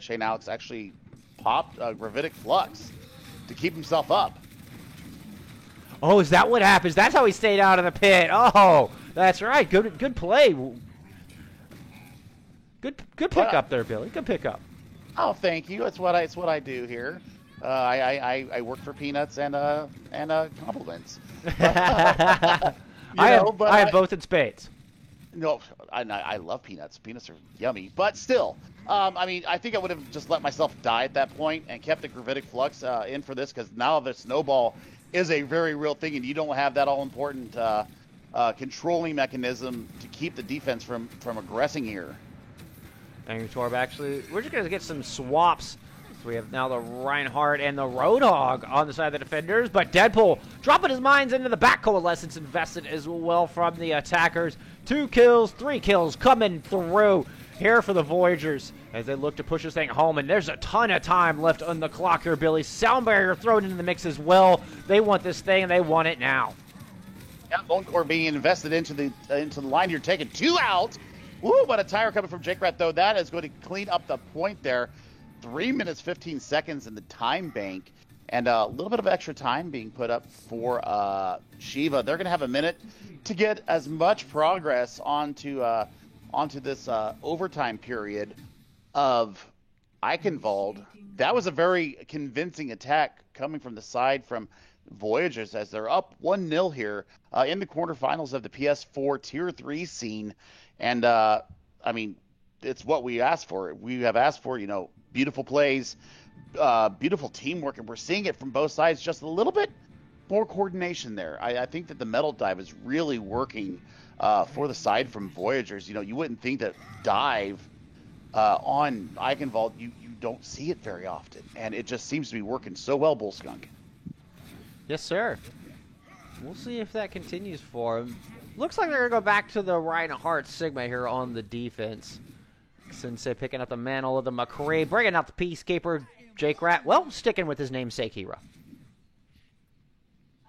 Speaker 2: Shane Alex actually popped Gravitic Flux to keep himself up.
Speaker 1: Oh, is that what happens? That's how he stayed out of the pit. Oh, that's right. Good play. Good pickup there, Billy. Good pickup.
Speaker 2: Oh, thank you. It's what I do here. I work for peanuts and compliments.
Speaker 1: I have both in spades.
Speaker 2: No, I love peanuts. Peanuts are yummy, but still, I mean, I think I would have just let myself die at that point and kept the Gravitic Flux in for this, because now the snowball is a very real thing, and you don't have that all-important controlling mechanism to keep the defense from aggressing here.
Speaker 1: And Torb, actually, we're just going to get some swaps. So we have now the Reinhardt and the Roadhog on the side of the defenders, but Deadpool dropping his mines into the back. Coalescence invested as well from the attackers. 2 kills, 3 kills coming through here for the Voyagers as they look to push this thing home. And there's a ton of time left on the clock here, Billy. Sound Barrier thrown into the mix as well. They want this thing, and they want it now.
Speaker 2: Yeah, Molten Core being invested into the line. You're taking 2 out. Woo, but a tire coming from Jake Rat, though. That is going to clean up the point there. 3 minutes, 15 seconds in the time bank, and a little bit of extra time being put up for Shiva. They're going to have a minute to get as much progress onto this overtime period of Eichenwald. That was a very convincing attack coming from the side from Voyagers as they're up 1-0 here in the quarterfinals of the PS4 Tier 3 scene. And, I mean, it's what we asked for. We have asked for, beautiful plays, beautiful teamwork, and we're seeing it from both sides. Just a little bit more coordination there. I think that the metal dive is really working for the side from Voyagers. You wouldn't think that dive on Eichenwald, you don't see it very often, and it just seems to be working so well, Bull Skunk.
Speaker 1: Yes, sir. We'll see if that continues for him. Looks like they're going to go back to the Reinhardt Sigma here on the defense. Sensei picking up the mantle of the McCree, bringing out the Peacekeeper. Jake Rat, well, sticking with his namesake hero.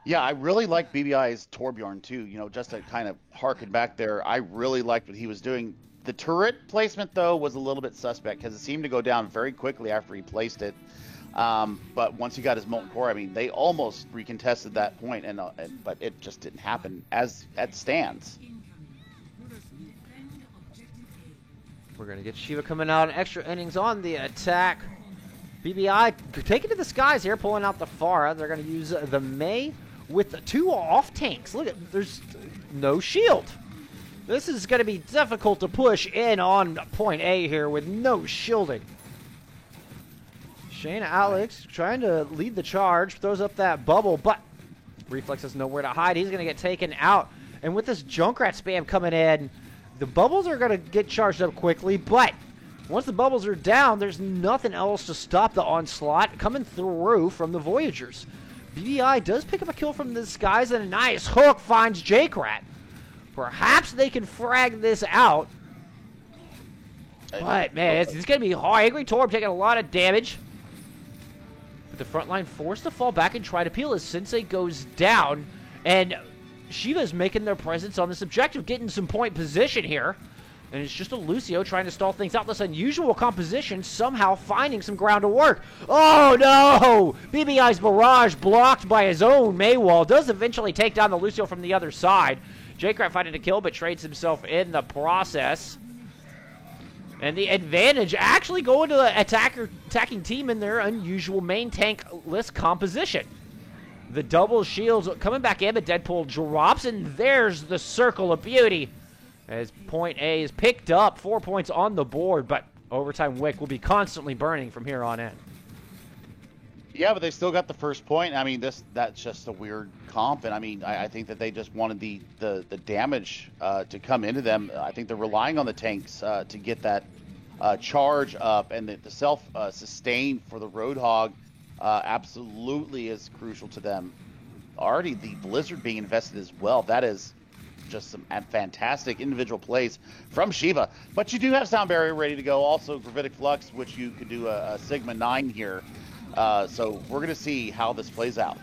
Speaker 2: Yeah, I really like BBI's Torbjorn too. You know, just to kind of harken back there, I really liked what he was doing. The turret placement, though, was a little bit suspect because it seemed to go down very quickly after he placed it. But once he got his molten core, I mean, they almost recontested that point, but it just didn't happen as it stands.
Speaker 1: We're going to get Shiva coming out in extra innings on the attack. BBI taking to the skies here, pulling out the Pharah. They're going to use the Mei with 2 off tanks. Look at, there's no shield. This is going to be difficult to push in on point A here with no shielding. Shane Alex trying to lead the charge, throws up that bubble, but Reflex has nowhere to hide. He's going to get taken out. And with this Junkrat spam coming in, the bubbles are going to get charged up quickly, but once the bubbles are down, there's nothing else to stop the onslaught coming through from the Voyagers. BBI does pick up a kill from the skies, and a nice hook finds Jake-Rat. Perhaps they can frag this out. But, man, it's going to be hard. Angry Torb taking a lot of damage. But the front line forced to fall back and try to peel as Sensei goes down. And Shiva's making their presence on this objective, getting some point position here. And it's just a Lucio trying to stall things out. This unusual composition somehow finding some ground to work. Oh, no! BBI's barrage blocked by his own Maywall. Does eventually take down the Lucio from the other side. Jake-Rat finding a kill, but trades himself in the process. And the advantage actually going to the attacking team in their unusual main tank list composition. The double shields coming back in, but Deadpool drops, and there's the circle of beauty. As point A is picked up, 4 points on the board, but Overtime Wick will be constantly burning from here on in.
Speaker 2: Yeah, but they still got the first point. I mean, that's just a weird comp, and I mean, I think that they just wanted the damage to come into them. I think they're relying on the tanks to get that charge up, and the self-sustain for the Roadhog absolutely is crucial to them. Already the Blizzard being invested as well, that is just some fantastic individual plays from Shiva. But you do have Sound Barrier ready to go. Also, Gravitic Flux, which you could do a Sigma 9 here. So we're going to see how this plays out.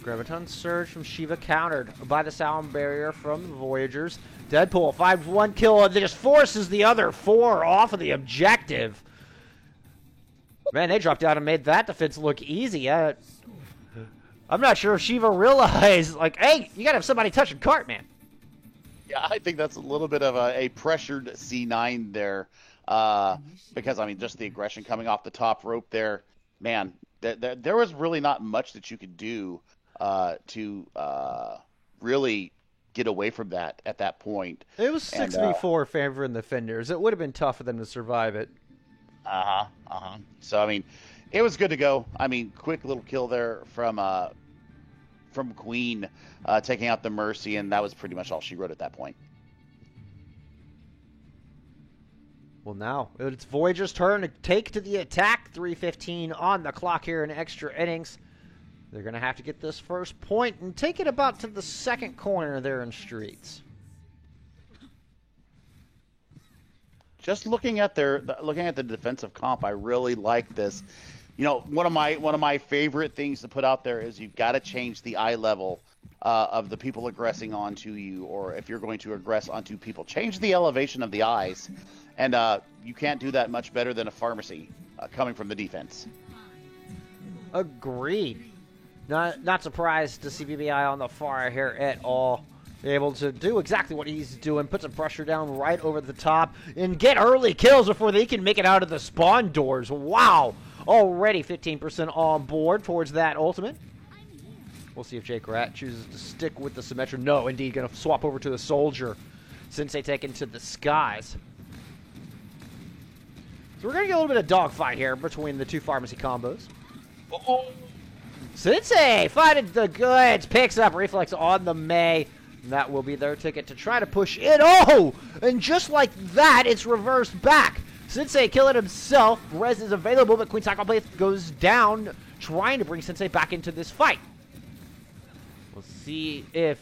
Speaker 1: Graviton Surge from Shiva countered by the Sound Barrier from the Voyagers. Deadpool finds 1 kill and just forces the other 4 off of the objective. Man, they dropped out and made that defense look easy. I'm not sure if Shiva realized, like, hey, you got to have somebody touching cart, man.
Speaker 2: Yeah, I think that's a little bit of a pressured C9 there. Because, I mean, just the aggression coming off the top rope there. Man, there was really not much that you could do to really get away from that at that point.
Speaker 1: It was 6v4 favoring the Fenders. It would have been tough for them to survive it.
Speaker 2: So, I mean, it was good to go. I mean, quick little kill there from Queen, taking out the Mercy, and that was pretty much all she wrote at that point.
Speaker 1: Well, now it's Voyager's turn to take to the attack. 3:15 on the clock here in extra innings. They're going to have to get this first point and take it about to the second corner there in Streets.
Speaker 2: Just looking at the defensive comp, I really like this. You know, one of my favorite things to put out there is you've got to change the eye level of the people aggressing onto you, or if you're going to aggress onto people, change the elevation of the eyes, and you can't do that much better than a pharmacy coming from the defense.
Speaker 1: Agreed. Not surprised to see BBI on the far here at all. Able to do exactly what he's doing, put some pressure down right over the top, and get early kills before they can make it out of the spawn doors. Wow! Already 15% on board towards that ultimate. We'll see if Jake-Rat chooses to stick with the Symmetra. No, indeed, going to swap over to the Soldier. Sensei taken to the skies. So we're going to get a little bit of dogfight here between the two pharmacy combos.
Speaker 2: Uh-oh.
Speaker 1: Sensei fighting the goods, picks up Reflex on the Mei. That will be their ticket to try to push it. Oh! And just like that, it's reversed back. Sensei killing himself. Res is available, but Queen Psychoblade goes down, trying to bring Sensei back into this fight. We'll see if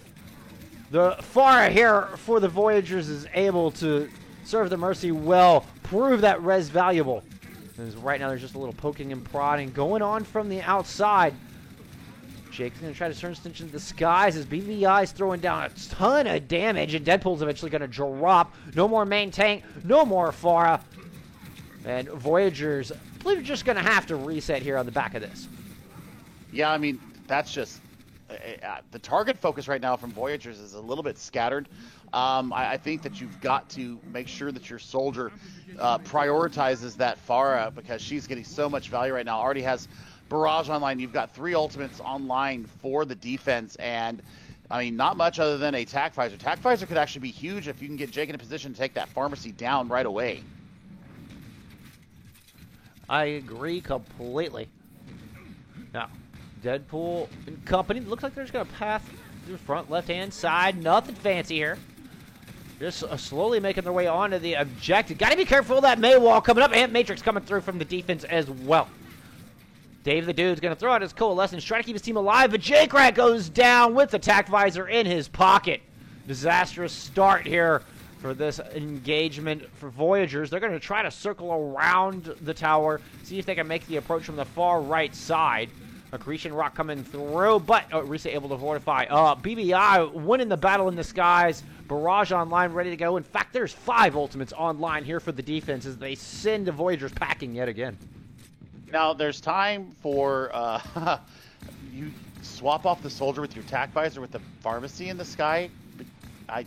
Speaker 1: the Pharah here for the Voyagers is able to serve the Mercy well. prove that res valuable. Because right now there's just a little poking and prodding going on from the outside. Jake's going to try to turn Stench into the skies as BVI's throwing down a ton of damage, and Deadpool's eventually going to drop. No more main tank, no more Pharah. And Voyagers, I believe, are just going to have to reset here on the back of this.
Speaker 2: Yeah, I mean, that's just... the target focus right now from Voyagers is a little bit scattered. I think that you've got to make sure that your soldier prioritizes that Pharah, because she's getting so much value right now. Already has Barrage online. You've got 3 ultimates online for the defense, and I mean, not much other than a Tac Visor. Tac Visor could actually be huge if you can get Jake in a position to take that pharmacy down right away.
Speaker 1: I agree completely. Now, Deadpool and company, looks like they're just going to pass through the front left-hand side. Nothing fancy here. Just slowly making their way onto the objective. Got to be careful of that May wall coming up. And Matrix coming through from the defense as well. Dave the Dude's going to throw out his Coalescence, try to keep his team alive, but Jake Rat goes down with the Tac Visor in his pocket. Disastrous start here for this engagement for Voyagers. They're going to try to circle around the tower, see if they can make the approach from the far right side. Accretion Rock coming through, but Orisa able to fortify. BBI winning the battle in the skies. Barrage online, ready to go. In fact, there's 5 ultimates online here for the defense as they send the Voyagers packing yet again.
Speaker 2: Now, there's time for you swap off the soldier with your Tac Visor with the pharmacy in the sky. I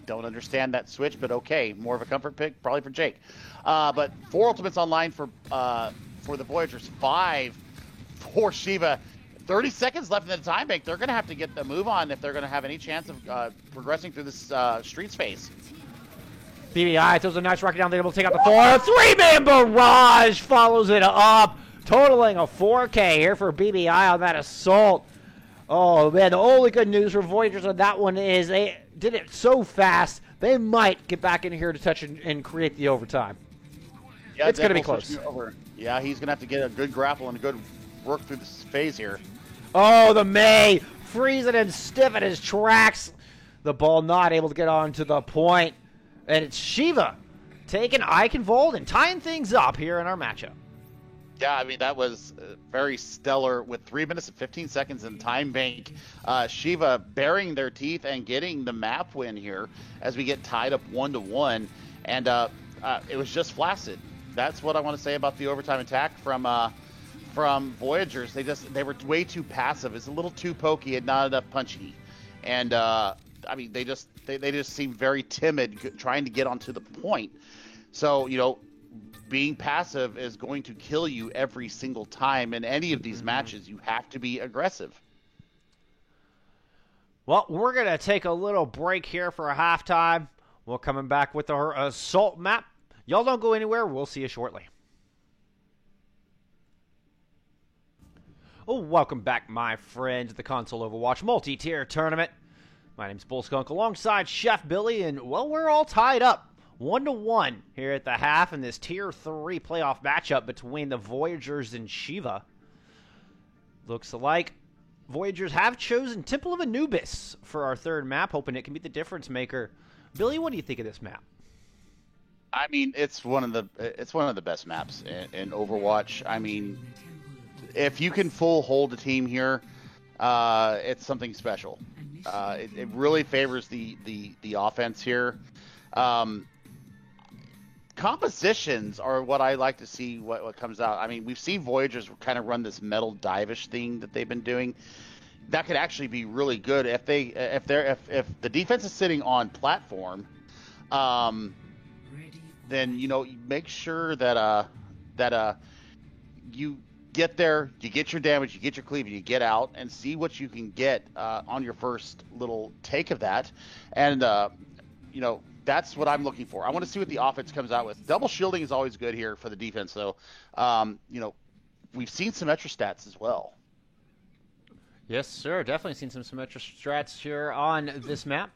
Speaker 2: don't understand that switch, but okay. More of a comfort pick, probably for Jake. But 4 ultimates online for the Voyagers, 5 for Shiva. 30 seconds left in the time bank. They're going to have to get the move on if they're going to have any chance of progressing through this street space.
Speaker 1: BBI throws a nice rocket down. They're able to take out the 4. 3-man barrage follows it up, totaling a 4K here for BBI on that assault. Oh, man, the only good news for Voyagers on that one is they did it so fast, they might get back in here to touch and create the overtime. Yeah, it's going to be close.
Speaker 2: Yeah, he's going to have to get a good grapple and a good work through this phase here.
Speaker 1: Oh, the May freezing and stiff at his tracks. The ball not able to get on to the point. And it's Shiva taking Eichenwald and tying things up here in our matchup.
Speaker 2: Yeah, I mean, that was very stellar with 3 minutes and 15 seconds in time bank. Shiva baring their teeth and getting the map win here as we get tied up 1-1. And it was just flaccid. That's what I want to say about the overtime attack from Voyagers. They were way too passive. It's a little too pokey and not enough punchy. And I mean, they just seem very timid trying to get onto the point. So, you know, being passive is going to kill you every single time in any of these matches. You have to be aggressive.
Speaker 1: Well, we're going to take a little break here for a halftime. We're coming back with our assault map. Y'all don't go anywhere. We'll see you shortly. Oh, welcome back, my friends, to the Console Overwatch multi-tier tournament. My name's Bullskunk alongside Chef Billy, and, well, we're all tied up 1-1 here at the half in this Tier 3 playoff matchup between the Voyagers and Shiva. Looks like Voyagers have chosen Temple of Anubis for our third map, hoping it can be the difference maker. Billy, what do you think of this map?
Speaker 2: I mean, it's one of the best maps in Overwatch. I mean, if you can full hold a team here, it's something special. It really favors the offense here. Compositions are what I like to see what comes out. I mean, we've seen Voyagers kind of run this metal dive-ish thing that they've been doing. That could actually be really good if the defense is sitting on platform. Then, you know, make sure that you get there, you get your damage, you get your cleave, and you get out and see what you can get on your first little take of that. And, you know, that's what I'm looking for. I want to see what the offense comes out with. Double shielding is always good here for the defense, though. You know, we've seen Symmetra stats as well.
Speaker 1: Yes, sir. Definitely seen some Symmetra strats here on this map.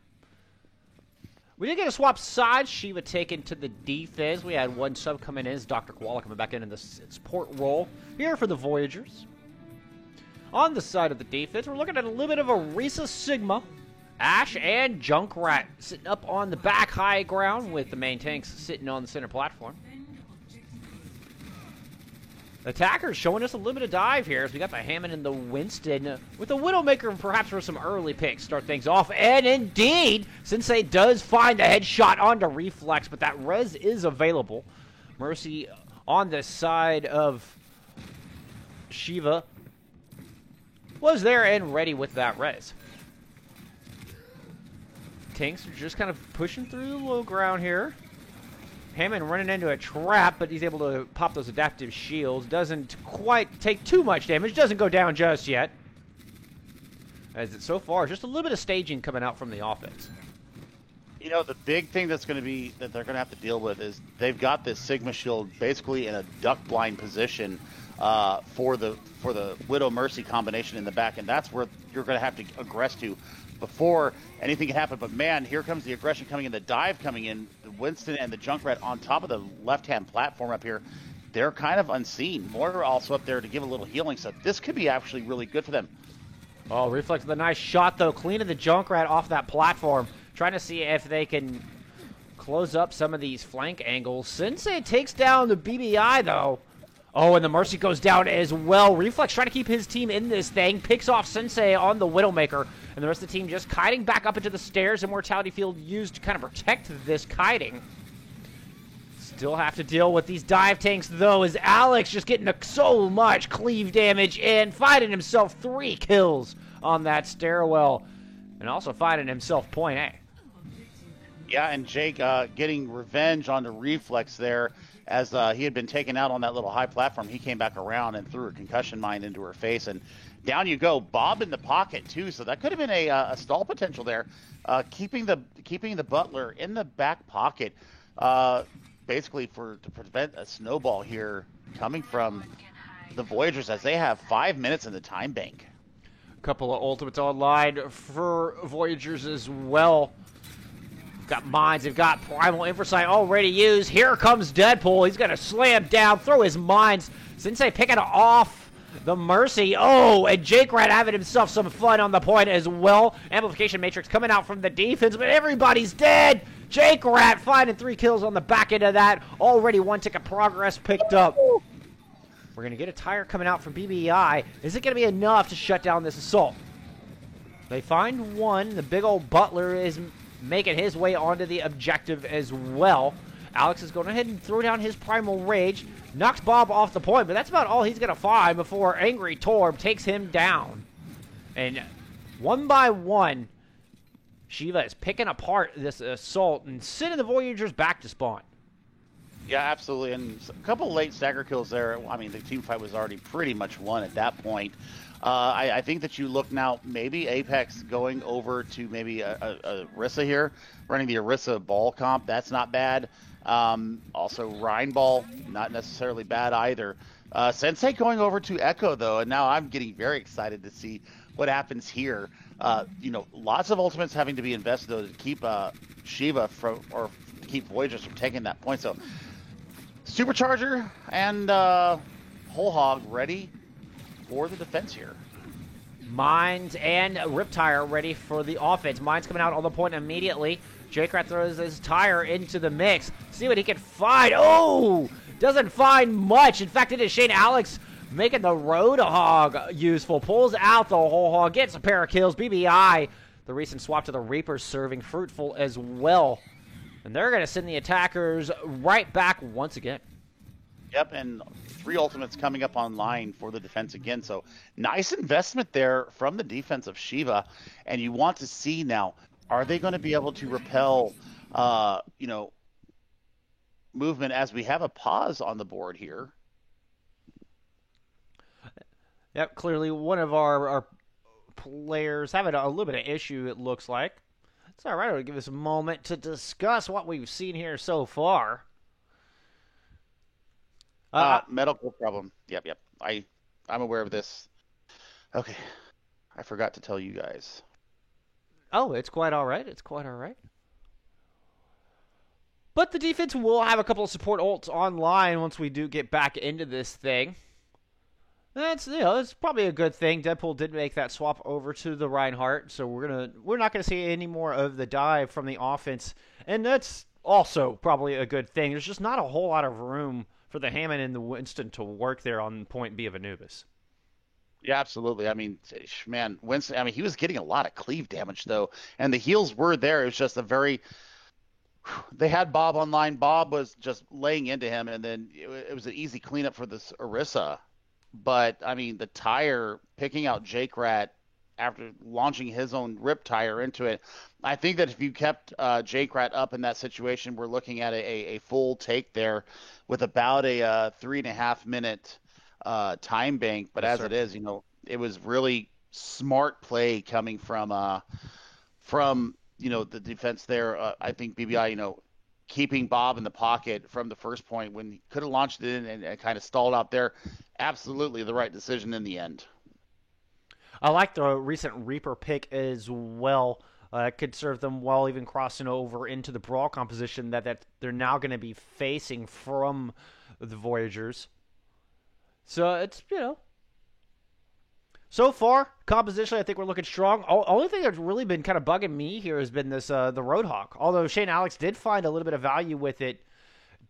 Speaker 1: We did get a swap side. Shiva taken to the defense. We had one sub coming in as Dr. Koala coming back in the support role here for the Voyagers. On the side of the defense, we're looking at a little bit of a Orisa Sigma Ashe and Junkrat sitting up on the back high ground with the main tanks sitting on the center platform. Attackers showing us a limited dive here as we got the Hammond and the Winston with the Widowmaker perhaps for some early picks. Start things off, and indeed, Sensei does find a headshot onto Reflex, but that res is available. Mercy on the side of Shiva was there and ready with that res. Tanks are just kind of pushing through the low ground here. Hammond running into a trap, but he's able to pop those adaptive shields. Doesn't quite take too much damage. Doesn't go down just yet. As it's so far, just a little bit of staging coming out from the offense.
Speaker 2: You know, the big thing that's going to be that they're going to have to deal with is they've got this Sigma shield basically in a duck blind position for the Widow Mercy combination in the back, and that's where you're going to have to aggress to before anything can happen. But man, here comes the aggression coming in, the dive coming in. The Winston and the Junkrat on top of the left-hand platform up here, they're kind of unseen. Moira also up there to give a little healing, so this could be actually really good for them.
Speaker 1: Oh, Reflex with a nice shot, though. Cleaning the Junkrat off that platform. Trying to see if they can close up some of these flank angles. Sensei takes down the BBI, though. Oh, and the Mercy goes down as well. Reflex trying to keep his team in this thing. Picks off Sensei on the Widowmaker. And the rest of the team just kiting back up into the stairs. Immortality Field used to kind of protect this kiting. Still have to deal with these dive tanks, though, as Alex just getting so much cleave damage and finding himself 3 kills on that stairwell. And also finding himself point A.
Speaker 2: Yeah, and Jake getting revenge on the Reflex there as he had been taken out on that little high platform. He came back around and threw a concussion mine into her face, and down you go. Bob in the pocket too, so that could have been a stall potential there. Keeping the Butler in the back pocket, basically to prevent a snowball here coming from the Voyagers as they have 5 minutes in the time bank.
Speaker 1: Couple of ultimates online for Voyagers as well. Got mines, they've got Primal Infrasight already used. Here comes Deadpool. He's going to slam down, throw his mines. Sensei picking off the Mercy. Oh, and Jake Rat having himself some fun on the point as well. Amplification Matrix coming out from the defense, but everybody's dead. Jake Rat finding 3 kills on the back end of that. Already 1 tick of progress picked up. We're going to get a tire coming out from BBI. Is it going to be enough to shut down this assault? They find 1. The big old Butler is making his way onto the objective as well. Alex is going ahead and throw down his Primal Rage. Knocks Bob off the point, but that's about all he's going to find before Angry Torb takes him down. And 1 by 1, Shiva is picking apart this assault and sending the Voyagers back to spawn.
Speaker 2: Yeah, absolutely. And a couple late stagger kills there. I mean, the team fight was already pretty much won at that point. I think that you look now, maybe Apex going over to maybe a Orisa here, running the Orisa ball comp. That's not bad. Also, Rhine ball, not necessarily bad either. Sensei going over to Echo, though, and now I'm getting very excited to see what happens here. Lots of ultimates having to be invested, though, to keep Shiva from, or keep Voyagers from taking that point. So, Supercharger and Whole Hog ready for the defense here.
Speaker 1: Mines and Riptire ready for the offense. Mines coming out on the point immediately. J-Crat throws his tire into the mix. See what he can find. Oh! Doesn't find much. In fact, it is Shane Alex making the Roadhog useful. Pulls out the Whole Hog. Gets a pair of kills. BBI, the recent swap to the Reapers, serving fruitful as well. And they're going to send the attackers right back once again.
Speaker 2: Yep, and 3 ultimates coming up online for the defense again. So nice investment there from the defense of Shiva. And you want to see now, are they going to be able to repel, movement as we have a pause on the board here?
Speaker 1: Yep, clearly one of our players having a little bit of issue, it looks like. It's all right. It'll give us a moment to discuss what we've seen here so far.
Speaker 2: Medical problem. Yep. I'm aware of this. Okay. I forgot to tell you guys.
Speaker 1: Oh, it's quite all right. But the defense will have a couple of support ults online once we do get back into this thing. That's it's probably a good thing. Deadpool did make that swap over to the Reinhardt, so we're not gonna see any more of the dive from the offense, and that's also probably a good thing. There's just not a whole lot of room for the Hammond and the Winston to work there on point B of Anubis.
Speaker 2: Yeah, absolutely. I mean, man, Winston. I mean, he was getting a lot of cleave damage though, and the heals were there. It was just a very. They had Bob online. Bob was just laying into him, and then it was an easy cleanup for this Orisa. But I mean, the tire picking out Jake Rat after launching his own rip tire into it. I think that if you kept Jake Rat up in that situation, we're looking at a full take there with about a 3.5 minute time bank. But
Speaker 1: Yes,
Speaker 2: as
Speaker 1: sir.
Speaker 2: it is, it was really smart play coming from the defense there. I think BBI, keeping Bob in the pocket from the first point when he could have launched it in and kind of stalled out there. Absolutely the right decision in the end.
Speaker 1: I like the recent Reaper pick as well. It could serve them well, even crossing over into the Brawl composition that they're now going to be facing from the Voyagers. So it's so far, compositionally, I think we're looking strong. Only thing that's really been kind of bugging me here has been this the Roadhog. Although Shane Alex did find a little bit of value with it,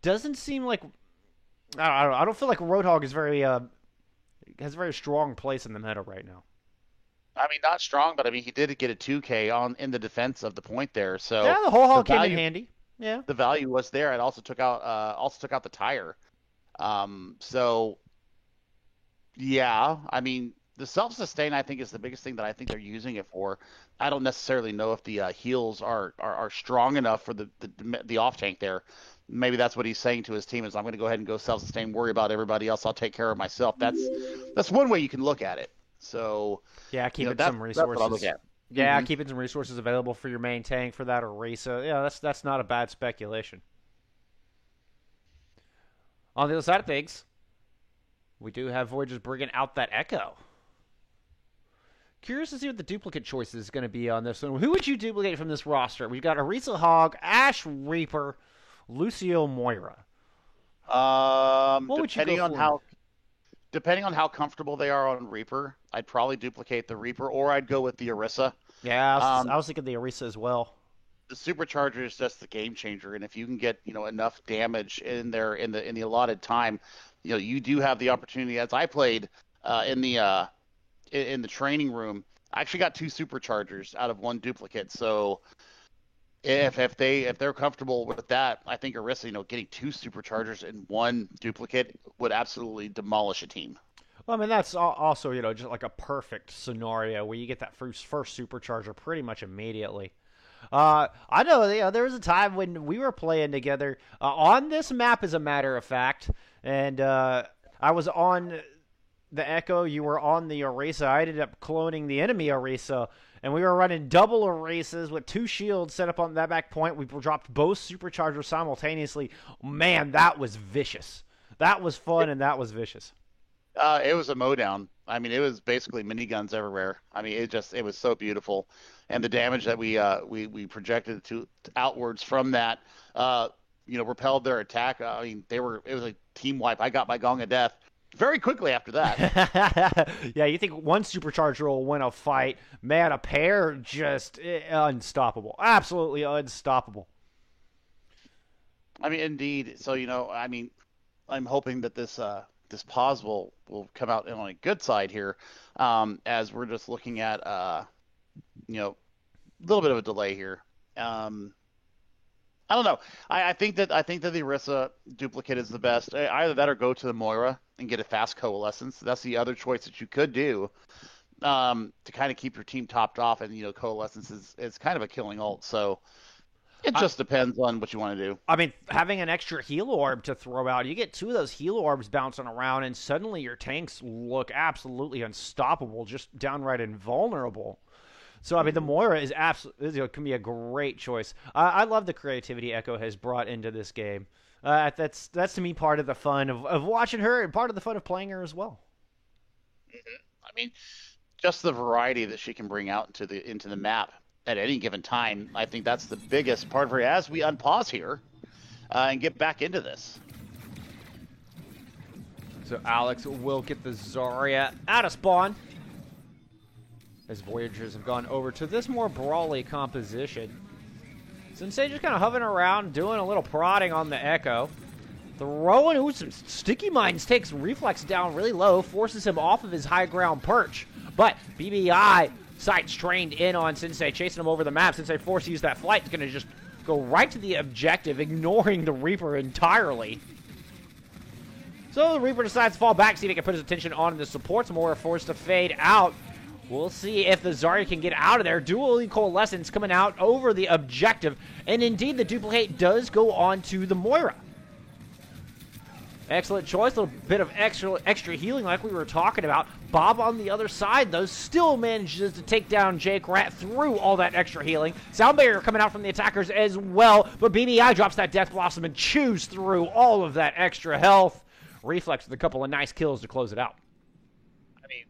Speaker 1: doesn't seem like I don't feel like Roadhog is very has a very strong place in the meta right now.
Speaker 2: I mean, not strong, but I mean, he did get a 2K in the defense of the point there. So
Speaker 1: Yeah, the whole
Speaker 2: the
Speaker 1: hog came in
Speaker 2: value
Speaker 1: handy. Yeah.
Speaker 2: the value was there. It also took out the tire. So yeah, I mean, the self-sustain I think is the biggest thing that I think they're using it for. I don't necessarily know if the heals are strong enough for the off tank there. Maybe that's what he's saying to his team is I'm going to go ahead and go self-sustain, worry about everybody else. I'll take care of myself. That's one way you can look at it. So
Speaker 1: Yeah, keeping
Speaker 2: that's
Speaker 1: some
Speaker 2: that's what I'll
Speaker 1: resources.
Speaker 2: look at.
Speaker 1: Yeah,
Speaker 2: Hmm.
Speaker 1: keeping some resources available for your main tank for that Orisa. Yeah, that's not a bad speculation. On the other side of things, we do have Voyagers bringing out that Echo. Curious to see what the duplicate choice is going to be on this one. Who would you duplicate from this roster? We've got Orisa Hog, Ash Reaper, Lucio Moira. What would you go for?
Speaker 2: Depending on how comfortable they are on Reaper, I'd probably duplicate the Reaper, or I'd go with the Orisa.
Speaker 1: Yeah, I
Speaker 2: Um,
Speaker 1: was thinking the Orisa as well.
Speaker 2: the Supercharger is just the game changer, and if you can get enough damage in there in the allotted time, you do have the opportunity. As I played in the training room, I actually got two Superchargers out of one duplicate. So if they're comfortable with that, I think Orisa, getting two Superchargers and one duplicate would absolutely demolish a team.
Speaker 1: Well, I mean, that's also, just like a perfect scenario where you get that first supercharger pretty much immediately. I know, there was a time when we were playing together on this map, as a matter of fact, and I was on the Echo, you were on the Orisa. I ended up cloning the enemy Orisa, and we were running double Orisas with two shields set up on that back point. We dropped both superchargers simultaneously. Man, that was vicious. That was fun, and that was vicious.
Speaker 2: It was a mowdown. I mean, it was basically miniguns everywhere. I mean, it was so beautiful, and the damage that we projected to outwards from that, repelled their attack. I mean, it was a team wipe. I got my Gong of Death very quickly after that.
Speaker 1: Yeah, you think one supercharger will win a fight? Man, a pair just unstoppable, absolutely unstoppable.
Speaker 2: I mean, indeed. So I mean, I'm hoping that this pause will come out on a good side here, as we're just looking at a little bit of a delay here. I don't know. I think that the Orisa duplicate is the best. Either that or go to the Moira and get a fast coalescence. That's the other choice that you could do, to kind of keep your team topped off. And coalescence is kind of a killing ult. So it
Speaker 1: I,
Speaker 2: just depends on what you want to do.
Speaker 1: I mean, having an extra heal orb to throw out, you get two of those heal orbs bouncing around, and suddenly your tanks look absolutely unstoppable, just downright invulnerable. So I mean, the Moira is absolutely can be a great choice. I love the creativity Echo has brought into this game. That's to me part of the fun of watching her, and part of the fun of playing her as well.
Speaker 2: I mean, just the variety that she can bring out into the map at any given time. I think that's the biggest part of her. As we unpause here and get back into this.
Speaker 1: So Alex will get the Zarya out of spawn, as Voyagers have gone over to this more brawly composition. Sensei just kind of hovering around, doing a little prodding on the Echo. Throwing, ooh, some Sticky Mines takes Reflex down really low, forces him off of his high ground perch. But BBI sights trained in on Sensei, chasing him over the map. Sensei forced to use that flight, going to just go right to the objective, ignoring the Reaper entirely. So the Reaper decides to fall back, see if he can put his attention on the supports more, forced to fade out. We'll see if the Zarya can get out of there. Dueling Coalescence coming out over the objective, and indeed the duplicate does go on to the Moira. Excellent choice, a little bit of extra healing like we were talking about. Bob on the other side, though, still manages to take down Jake Rat through all that extra healing. Sound barrier coming out from the attackers as well, but BBI drops that Death Blossom and chews through all of that extra health. Reflex with a couple of nice kills to close it out.
Speaker 2: I mean,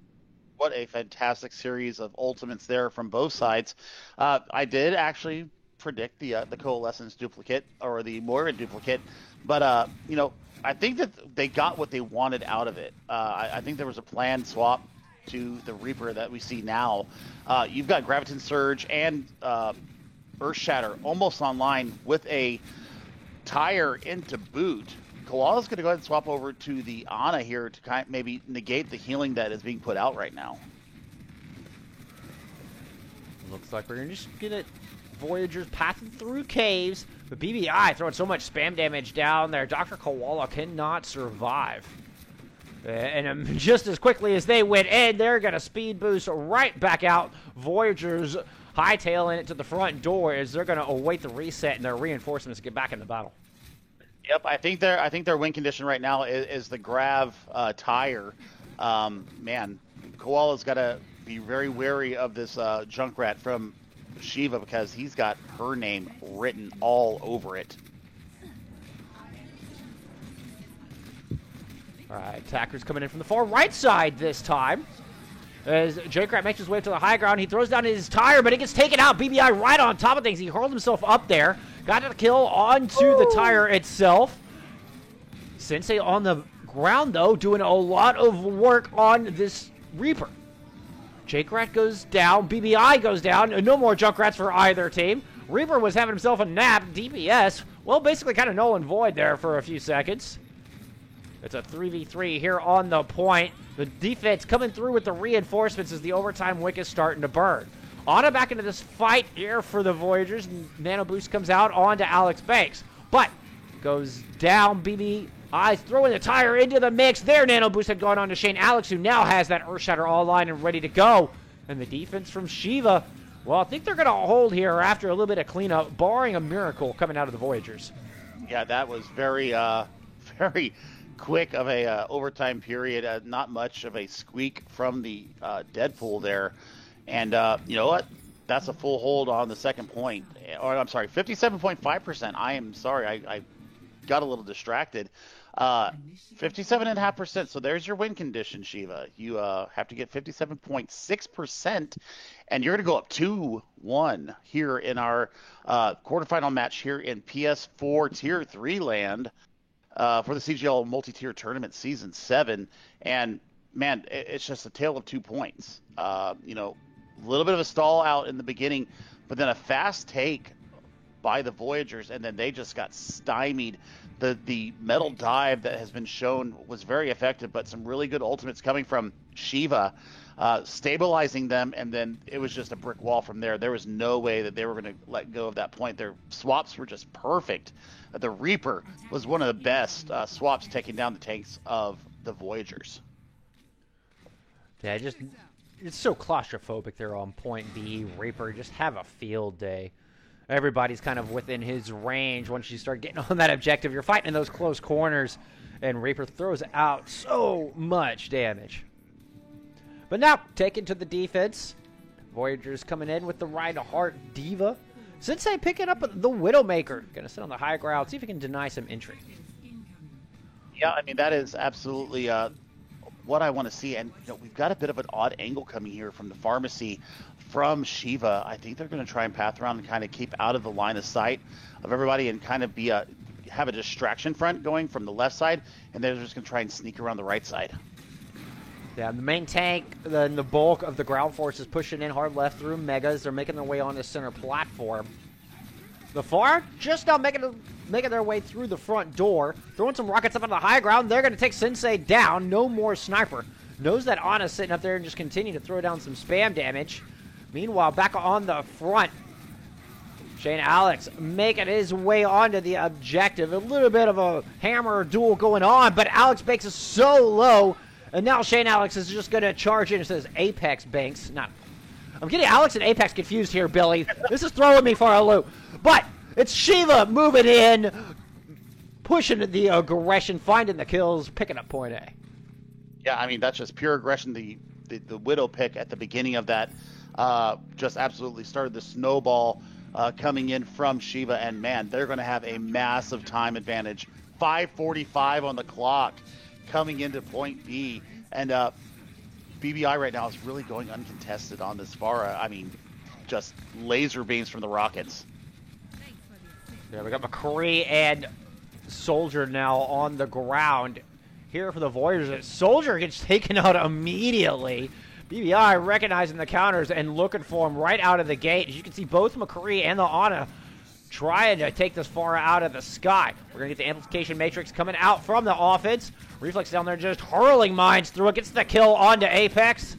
Speaker 2: what a fantastic series of ultimates there from both sides. I did actually predict the Coalescence duplicate, or the Moira duplicate, but, you know, I think that they got what they wanted out of it. I think there was a planned swap to the Reaper that we see now. You've got Graviton Surge and Earth Shatter almost online with a tire into boot. Koala's going to go ahead and swap over to the Ana here to kind of maybe negate the healing that is being put out right now.
Speaker 1: Looks like we're just going to Voyagers passing through caves, but BBI throwing so much spam damage down there. Dr. Koala cannot survive. And just as quickly as they went in, they're going to speed boost right back out. Voyagers hightailing it to the front door as they're going to await the reset and their reinforcements to get back in the battle.
Speaker 2: Yep, I think their win condition right now is the Grav tire. Man, Koala's got to be very wary of this Junkrat from Shiva because he's got her name written all over it.
Speaker 1: All right, attackers coming in from the far right side this time. As Junkrat makes his way to the high ground, he throws down his tire, but it gets taken out. BBI right on top of things. He hurled himself up there. Got a kill onto the tire itself. Sensei on the ground, though, doing a lot of work on this Reaper. Junkrat goes down. BBI goes down. No more Junkrats for either team. Reaper was having himself a nap. DPS, well, basically kind of null and void there for a few seconds. It's a 3v3 here on the point. The defense coming through with the reinforcements as the overtime wick is starting to burn. Ana back into this fight here for the Voyagers. Nano Boost comes out onto Alex Banks, but goes down. BBI throwing the tire into the mix. Their Nano Boost had gone on to Shane Alex, who now has that Earth Shatter all line and ready to go. And the defense from Shiva, well, I think they're going to hold here after a little bit of cleanup, barring a miracle coming out of the Voyagers.
Speaker 2: Yeah, that was very, very quick of a overtime period. Not much of a squeak from the Deadpool there. And you know what? That's a full hold on the second point. Or I'm sorry, 57.5%. I am sorry. I got a little distracted. 57.5%. So there's your win condition, Shiva. You have to get 57.6%, and you're going to go up 2-1 here in our quarterfinal match here in PS4 Tier 3 land for the CGL Multi-Tier Tournament Season 7. And, man, it's just a tale of 2 points. You know, a little bit of a stall out in the beginning, but then a fast take by the Voyagers, and then they just got stymied. The metal dive that has been shown was very effective, but some really good ultimates coming from Shiva, stabilizing them, and then it was just a brick wall from there. There was no way that they were going to let go of that point. Their swaps were just perfect. The Reaper was one of the best swaps taking down the tanks of the Voyagers.
Speaker 1: Yeah, it's so claustrophobic there on point B. Reaper just have a field day. Everybody's kind of within his range. Once you start getting on that objective, you're fighting in those close corners, and Reaper throws out so much damage. But now, taken to the defense. Voyagers coming in with the Reinhardt Diva. Sensei picking up the Widowmaker. Going to sit on the high ground, see if he can deny some entry.
Speaker 2: Yeah, I mean, that is absolutely what I want to see. And you know, we've got a bit of an odd angle coming here from the pharmacy from Shiva. I think they're going to try and path around and kind of keep out of the line of sight of everybody and kind of be have a distraction front going from the left side, and they're just going to try and sneak around the right side.
Speaker 1: Yeah, the main tank, the bulk of the ground force is pushing in hard left through Megas. They're making their way on the center platform. The Pharah just now making their way through the front door, throwing some rockets up on the high ground. They're going to take Sensei down. No more sniper. Knows that Ana's sitting up there and just continue to throw down some spam damage. Meanwhile, back on the front, Shane Alex making his way onto the objective. A little bit of a hammer duel going on, but Alex Banks is so low. And now Shane Alex is just going to charge in. It says Apex Banks. I'm getting Alex and Apex confused here, Billy. This is throwing me for a loop. But it's Shiva moving in, pushing the aggression, finding the kills, picking up point A.
Speaker 2: Yeah, I mean, that's just pure aggression. The Widow pick at the beginning of that just absolutely started the snowball coming in from Shiva. And, man, they're going to have a massive time advantage. 5:45 on the clock coming into point B. And BBI right now is really going uncontested on this Pharah. I mean, just laser beams from the rockets.
Speaker 1: Yeah, we got McCree and Soldier now on the ground here for the Voyagers. Soldier gets taken out immediately. BBI recognizing the counters and looking for him right out of the gate. As you can see, both McCree and the Ana trying to take this Pharah out of the sky. We're going to get the Amplification Matrix coming out from the offense. Reflex down there just hurling mines through it. Gets the kill onto Apex.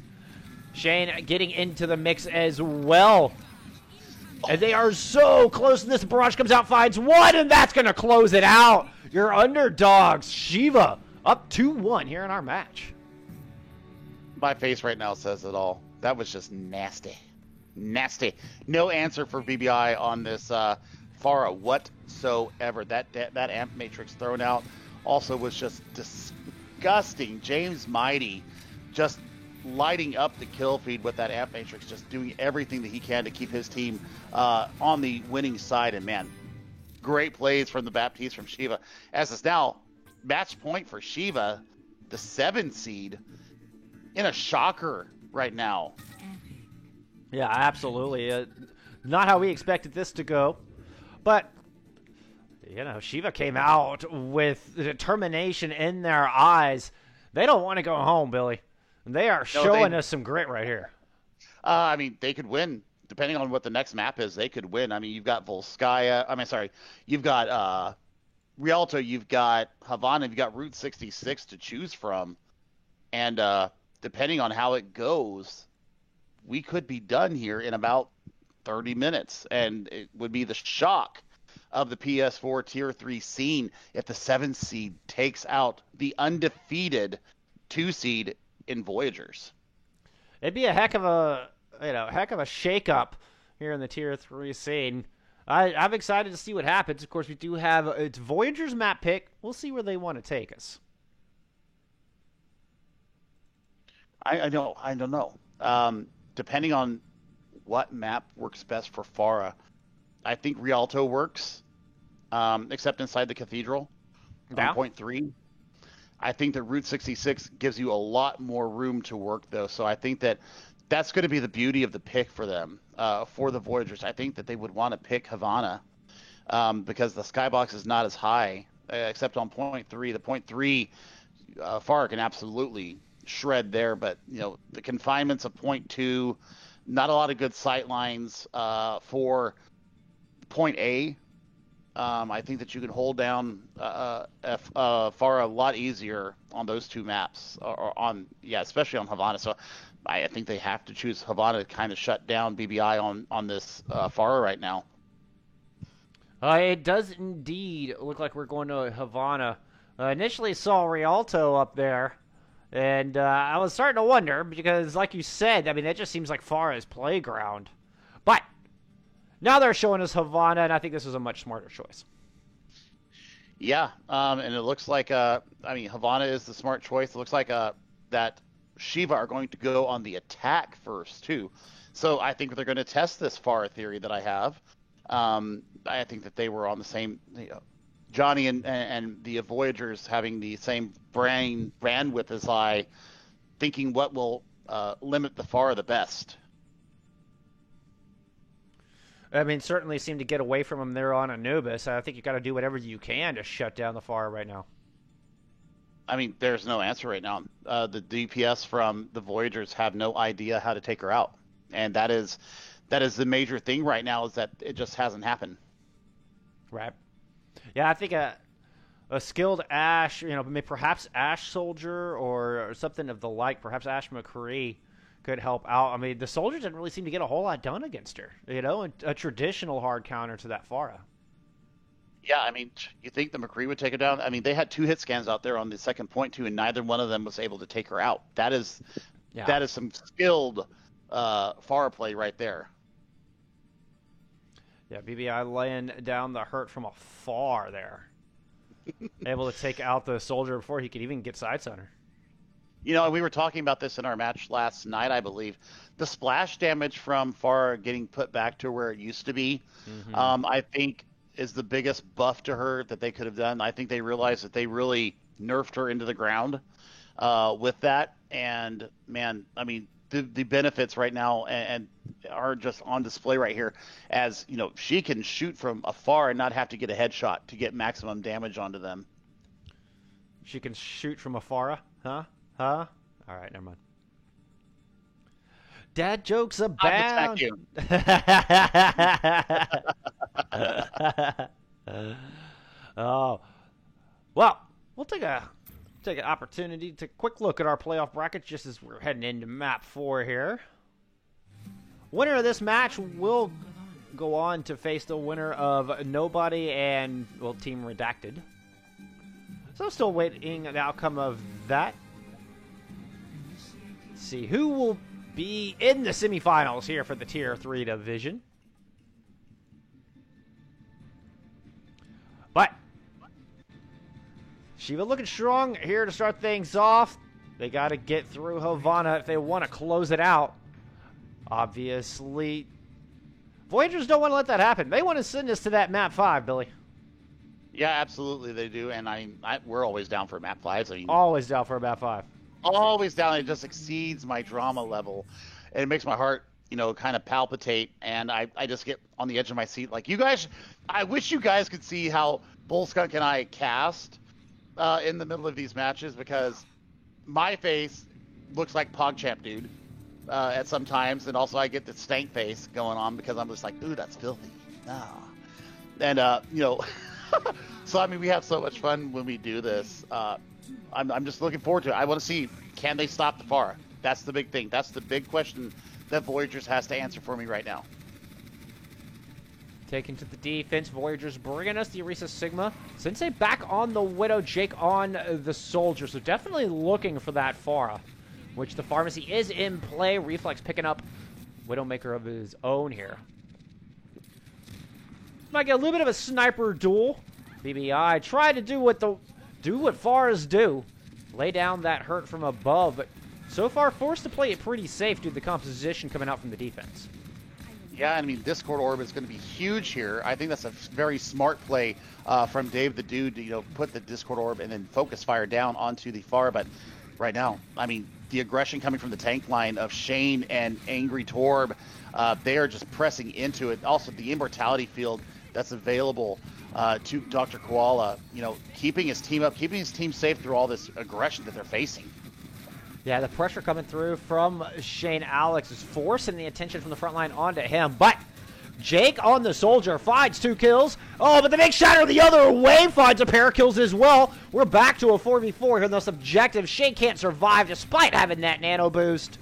Speaker 1: Shane getting into the mix as well. And they are so close to this. Barrage comes out, finds one, and that's going to close it out. Your underdogs, Shiva, up 2-1 here in our match.
Speaker 2: My face right now says it all. That was just nasty. Nasty. No answer for BBI on this Pharah whatsoever. That amp matrix thrown out also was just disgusting. James Mighty just lighting up the kill feed with that amp matrix, just doing everything that he can to keep his team on the winning side. And, man, great plays from the Baptiste from Shiva. As it's now match point for Shiva, the 7 seed, in a shocker right now.
Speaker 1: Yeah, absolutely. Not how we expected this to go. But, you know, Shiva came out with determination in their eyes. They don't want to go home, Billy. They are showing us some grit right here.
Speaker 2: I mean, they could win. Depending on what the next map is, they could win. I mean, you've got Volskaya. You've got Rialto. You've got Havana. You've got Route 66 to choose from. And depending on how it goes, we could be done here in about 30 minutes. And it would be the shock of the PS4 Tier 3 scene if the 7 seed takes out the undefeated 2 seed in Voyagers.
Speaker 1: It'd be a heck of a shake-up here in the Tier 3 scene. I'm excited to see what happens. Of course, we do have it's Voyagers map pick. We'll see where they want to take us.
Speaker 2: I don't know. Depending on what map works best for Pharah, I think Rialto works, except inside the Cathedral on point 3. I think that Route 66 gives you a lot more room to work, though. So I think that that's going to be the beauty of the pick for them, for the Voyagers. I think that they would want to pick Havana because the skybox is not as high, except on point 3. The point 3, Pharah can absolutely shred there, but you know the confinements of point 2, not a lot of good sight lines for point A. I think that you can hold down Pharah a lot easier on those 2 maps, especially on Havana. So I think they have to choose Havana to kind of shut down BBI on this Pharah right now.
Speaker 1: It does indeed look like we're going to Havana. Initially saw Rialto up there, and I was starting to wonder because, like you said, I mean, that just seems like Pharah's playground. But now they're showing us Havana, and I think this is a much smarter choice.
Speaker 2: Yeah, and it looks like, Havana is the smart choice. It looks like that Shiva are going to go on the attack first, too. So I think they're going to test this Pharah theory that I have. I think that they were on the same, Johnny and the Voyagers having the same brain bandwidth as I, thinking what will limit the Pharah the best.
Speaker 1: I mean, certainly seem to get away from him there on Anubis. I think you got to do whatever you can to shut down the Pharah right now.
Speaker 2: I mean, there's no answer right now. The DPS from the Voyagers have no idea how to take her out, and that is the major thing right now, is that it just hasn't happened.
Speaker 1: Right. Yeah, I think a skilled Ashe, perhaps Ashe Soldier or something of the like, perhaps Ashe McCree could help out. I mean, the Soldiers didn't really seem to get a whole lot done against her, a traditional hard counter to that Pharah.
Speaker 2: Yeah, I mean, you think the McCree would take her down? I mean, they had 2 hit scans out there on the second point too, and neither one of them was able to take her out. That is some skilled Pharah play right there.
Speaker 1: Yeah, BBI laying down the hurt from afar there. Able to take out the Soldier before he could even get sights on her.
Speaker 2: We were talking about this in our match last night, I believe. The splash damage from Pharah getting put back to where it used to be, I think, is the biggest buff to her that they could have done. I think they realized that they really nerfed her into the ground with that. And, man, I mean, the benefits right now and are just on display right here, as she can shoot from afar and not have to get a headshot to get maximum damage onto them.
Speaker 1: She can shoot from afar, huh? All right, never mind. Dad jokes abound. Oh, well, we'll take an opportunity to quick look at our playoff brackets just as we're heading into map 4 here. Winner of this match will go on to face the winner of Nobody and, Team Redacted. So still waiting the outcome of that. Let's see who will be in the semifinals here for the Tier 3 division. But Shiva looking strong here to start things off. They got to get through Havana if they want to close it out. Obviously, Voyagers don't want to let that happen. They want to send us to that map 5, Billy.
Speaker 2: Yeah, absolutely they do, and we're always down for map 5s. I mean,
Speaker 1: always down for a map 5.
Speaker 2: Always down. It just exceeds my drama level, and it makes my heart, kind of palpitate, and I just get on the edge of my seat. Like, you guys, I wish you guys could see how Bullskunk and I cast in the middle of these matches, because my face looks like PogChamp dude at some times, and also I get the stank face going on because I'm just like, ooh, that's filthy. Ah. And, so, I mean, we have so much fun when we do this. I'm just looking forward to it. I want to see, can they stop the Pharah? That's the big thing. That's the big question that Voyagers has to answer for me right now.
Speaker 1: Taking to the defense, Voyagers bringing us the Orisa Sigma. Sensei back on the Widow, Jake on the Soldier. So definitely looking for that Pharah, which the Pharmacy is in play. Reflex picking up Widowmaker of his own here. Might get a little bit of a sniper duel. BBI tried to do what Pharahs do. Lay down that hurt from above, but so far forced to play it pretty safe due to the composition coming out from the defense.
Speaker 2: Yeah, I mean, Discord Orb is going to be huge here. I think that's a very smart play from Dave the Dude to, put the Discord Orb and then focus fire down onto the Pharah. But right now, I mean, the aggression coming from the tank line of Shane and Angry Torb, they are just pressing into it. Also, the Immortality field that's available to Dr. Koala, keeping his team up, keeping his team safe through all this aggression that they're facing.
Speaker 1: Yeah, the pressure coming through from Shane Alex is forcing the attention from the front line onto him. But Jake on the Soldier finds 2 kills. Oh, but the big shatter the other way finds a pair of kills as well. We're back to a 4v4 here in the objective. Shane can't survive despite having that nano boost.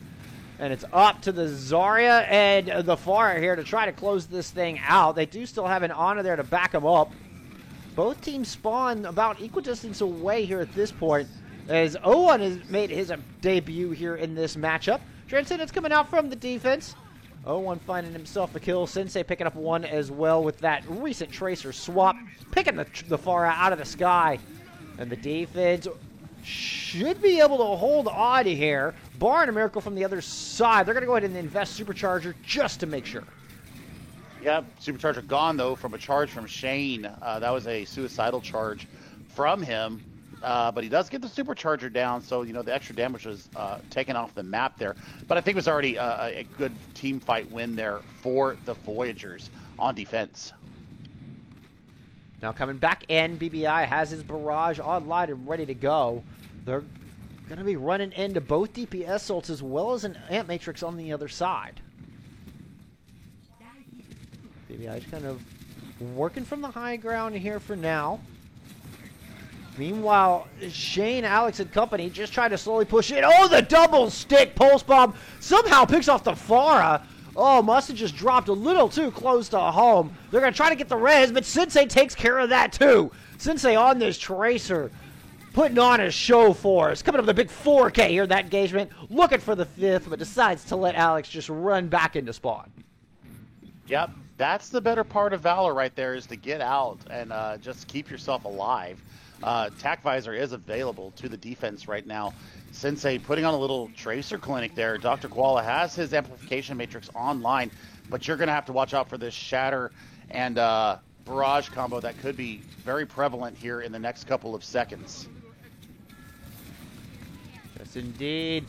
Speaker 1: And it's up to the Zarya and the Pharah here to try to close this thing out. They do still have an Ana there to back them up. Both teams spawn about equal distance away here at this point, as O1 has made his debut here in this matchup. Transcendence coming out from the defense. O1 finding himself a kill. Sensei picking up 1 as well with that recent Tracer swap. Picking the Pharah out of the sky. And the defense should be able to hold on here. Barring a miracle from the other side. They're going to go ahead and invest Supercharger just to make sure.
Speaker 2: Yeah, Supercharger gone, though, from a charge from Shane. That was a suicidal charge from him. But he does get the Supercharger down, so, the extra damage was taken off the map there. But I think it was already a good team fight win there for the Voyagers. on defense.
Speaker 1: Now coming back in, BBI has his barrage online and ready to go. They're going to be running into both DPS ults as well as an Ant Matrix on the other side. BBI is kind of working from the high ground here for now. Meanwhile, Shane, Alex, and company just trying to slowly push in. Oh, the double stick pulse bomb somehow picks off the Pharah. Oh, must have just dropped a little too close to home. They're going to try to get the res, but Sensei takes care of that too. Sensei on this Tracer, putting on a show for us. Coming up with a big 4K here in that engagement. Looking for the 5th, but decides to let Alex just run back into spawn.
Speaker 2: Yep, that's the better part of Valor right there, is to get out and just keep yourself alive. Tac Visor is available to the defense right now. Sensei putting on a little Tracer clinic there. Dr. Koala has his amplification matrix online, but you're going to have to watch out for this Shatter and Barrage combo that could be very prevalent here in the next couple of seconds.
Speaker 1: Yes, indeed.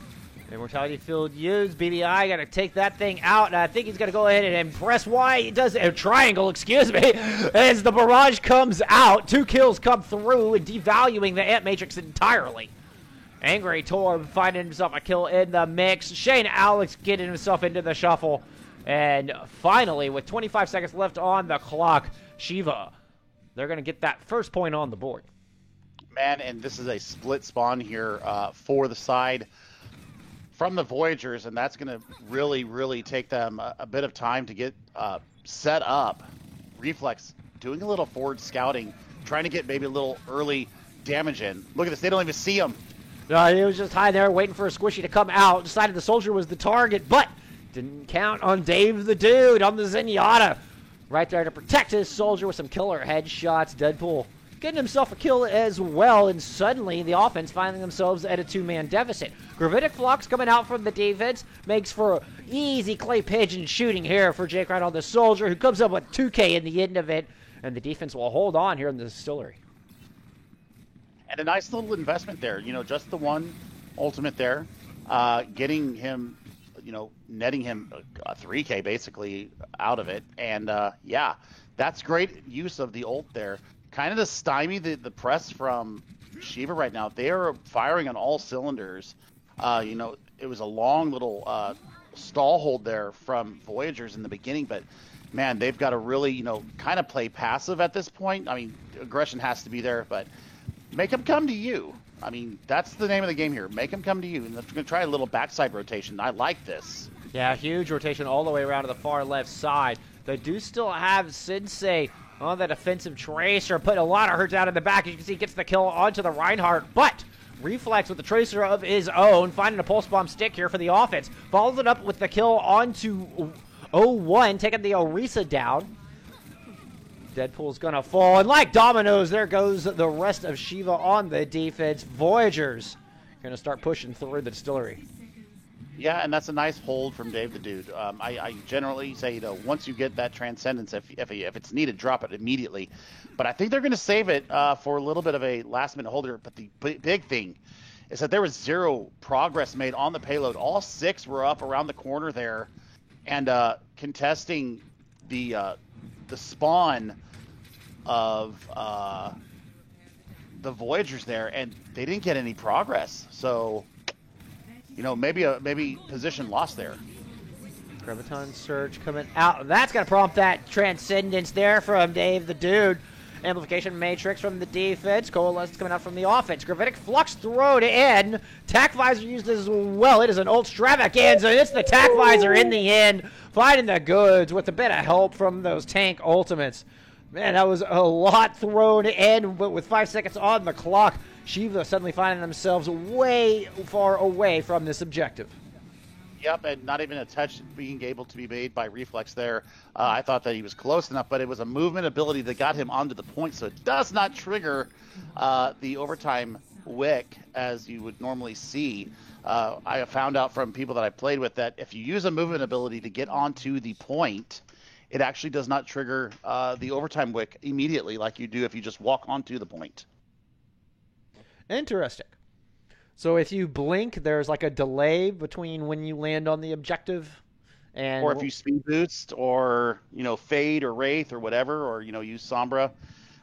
Speaker 1: Immortality Field used. BBI got to take that thing out, and I think he's going to go ahead and press Y. He does a triangle, excuse me, as the barrage comes out. 2 kills come through and devaluing the Ant Matrix entirely. Angry Torb finding himself a kill in the mix. Shane Alex getting himself into the shuffle. And finally, with 25 seconds left on the clock, Shiva, they're going to get that first point on the board.
Speaker 2: Man, and this is a split spawn here for the side from the Voyagers, and that's going to really, really take them a bit of time to get set up. Reflex doing a little forward scouting, trying to get maybe a little early damage in. Look at this, they don't even see him.
Speaker 1: No, he was just high there waiting for a squishy to come out. Decided the soldier was the target, but didn't count on Dave the Dude on the Zenyatta. Right there to protect his soldier with some killer headshots. Deadpool getting himself a kill as well, and suddenly the offense finding themselves at a 2-man deficit. Gravitic Flux coming out from the defense makes for easy clay pigeon shooting here for Jake right on the soldier, who comes up with 2K in the end of it, and the defense will hold on here in the distillery.
Speaker 2: And a nice little investment there, just the one ultimate there, getting him, netting him a 3K basically out of it. And yeah, that's great use of the ult there. Kind of to stymie the press from Shiva right now. They are firing on all cylinders. It was a long little stall hold there from Voyagers in the beginning, but man, they've got to really, kind of play passive at this point. I mean, aggression has to be there, but make them come to you. I mean, that's the name of the game here. Make them come to you. And they're going to try a little backside rotation. I like this.
Speaker 1: Yeah, huge rotation all the way around to the far left side. They do still have Sensei on that offensive Tracer, putting a lot of hurt down in the back. As you can see, gets the kill onto the Reinhardt, but Reflex with the Tracer of his own, finding a pulse bomb stick here for the offense. Follows it up with the kill onto 0-1, taking the Orisa down. Deadpool's gonna fall, and like dominoes, there goes the rest of Shiva on the defense. Voyagers gonna start pushing through the distillery.
Speaker 2: Yeah, and that's a nice hold from Dave the Dude. I generally say, once you get that Transcendence, if it's needed, drop it immediately. But I think they're going to save it for a little bit of a last-minute holder. But the big thing is that there was 0 progress made on the payload. All 6 were up around the corner there and contesting the spawn of the Voyagers there, and they didn't get any progress. So, maybe position lost there.
Speaker 1: Graviton Surge coming out. That's going to prompt that Transcendence there from Dave the Dude. Amplification Matrix from the defense. Coalescence coming out from the offense. Gravitic Flux thrown in. Tac Visor used as well. It is an Ultravaganza. It's the Tac Visor in the end. Finding the goods with a bit of help from those tank ultimates. Man, that was a lot thrown in, but with 5 seconds on the clock, Shiva suddenly finding themselves way far away from this objective.
Speaker 2: Yep, and not even a touch being able to be made by Reflex there. I thought that he was close enough, but it was a movement ability that got him onto the point, so it does not trigger the overtime wick as you would normally see. I have found out from people that I played with that if you use a movement ability to get onto the point, it actually does not trigger the overtime wick immediately like you do if you just walk onto the point.
Speaker 1: Interesting. So if you blink, there's like a delay between when you land on the objective And
Speaker 2: or if you speed boost, or fade or wraith or whatever, or use Sombra,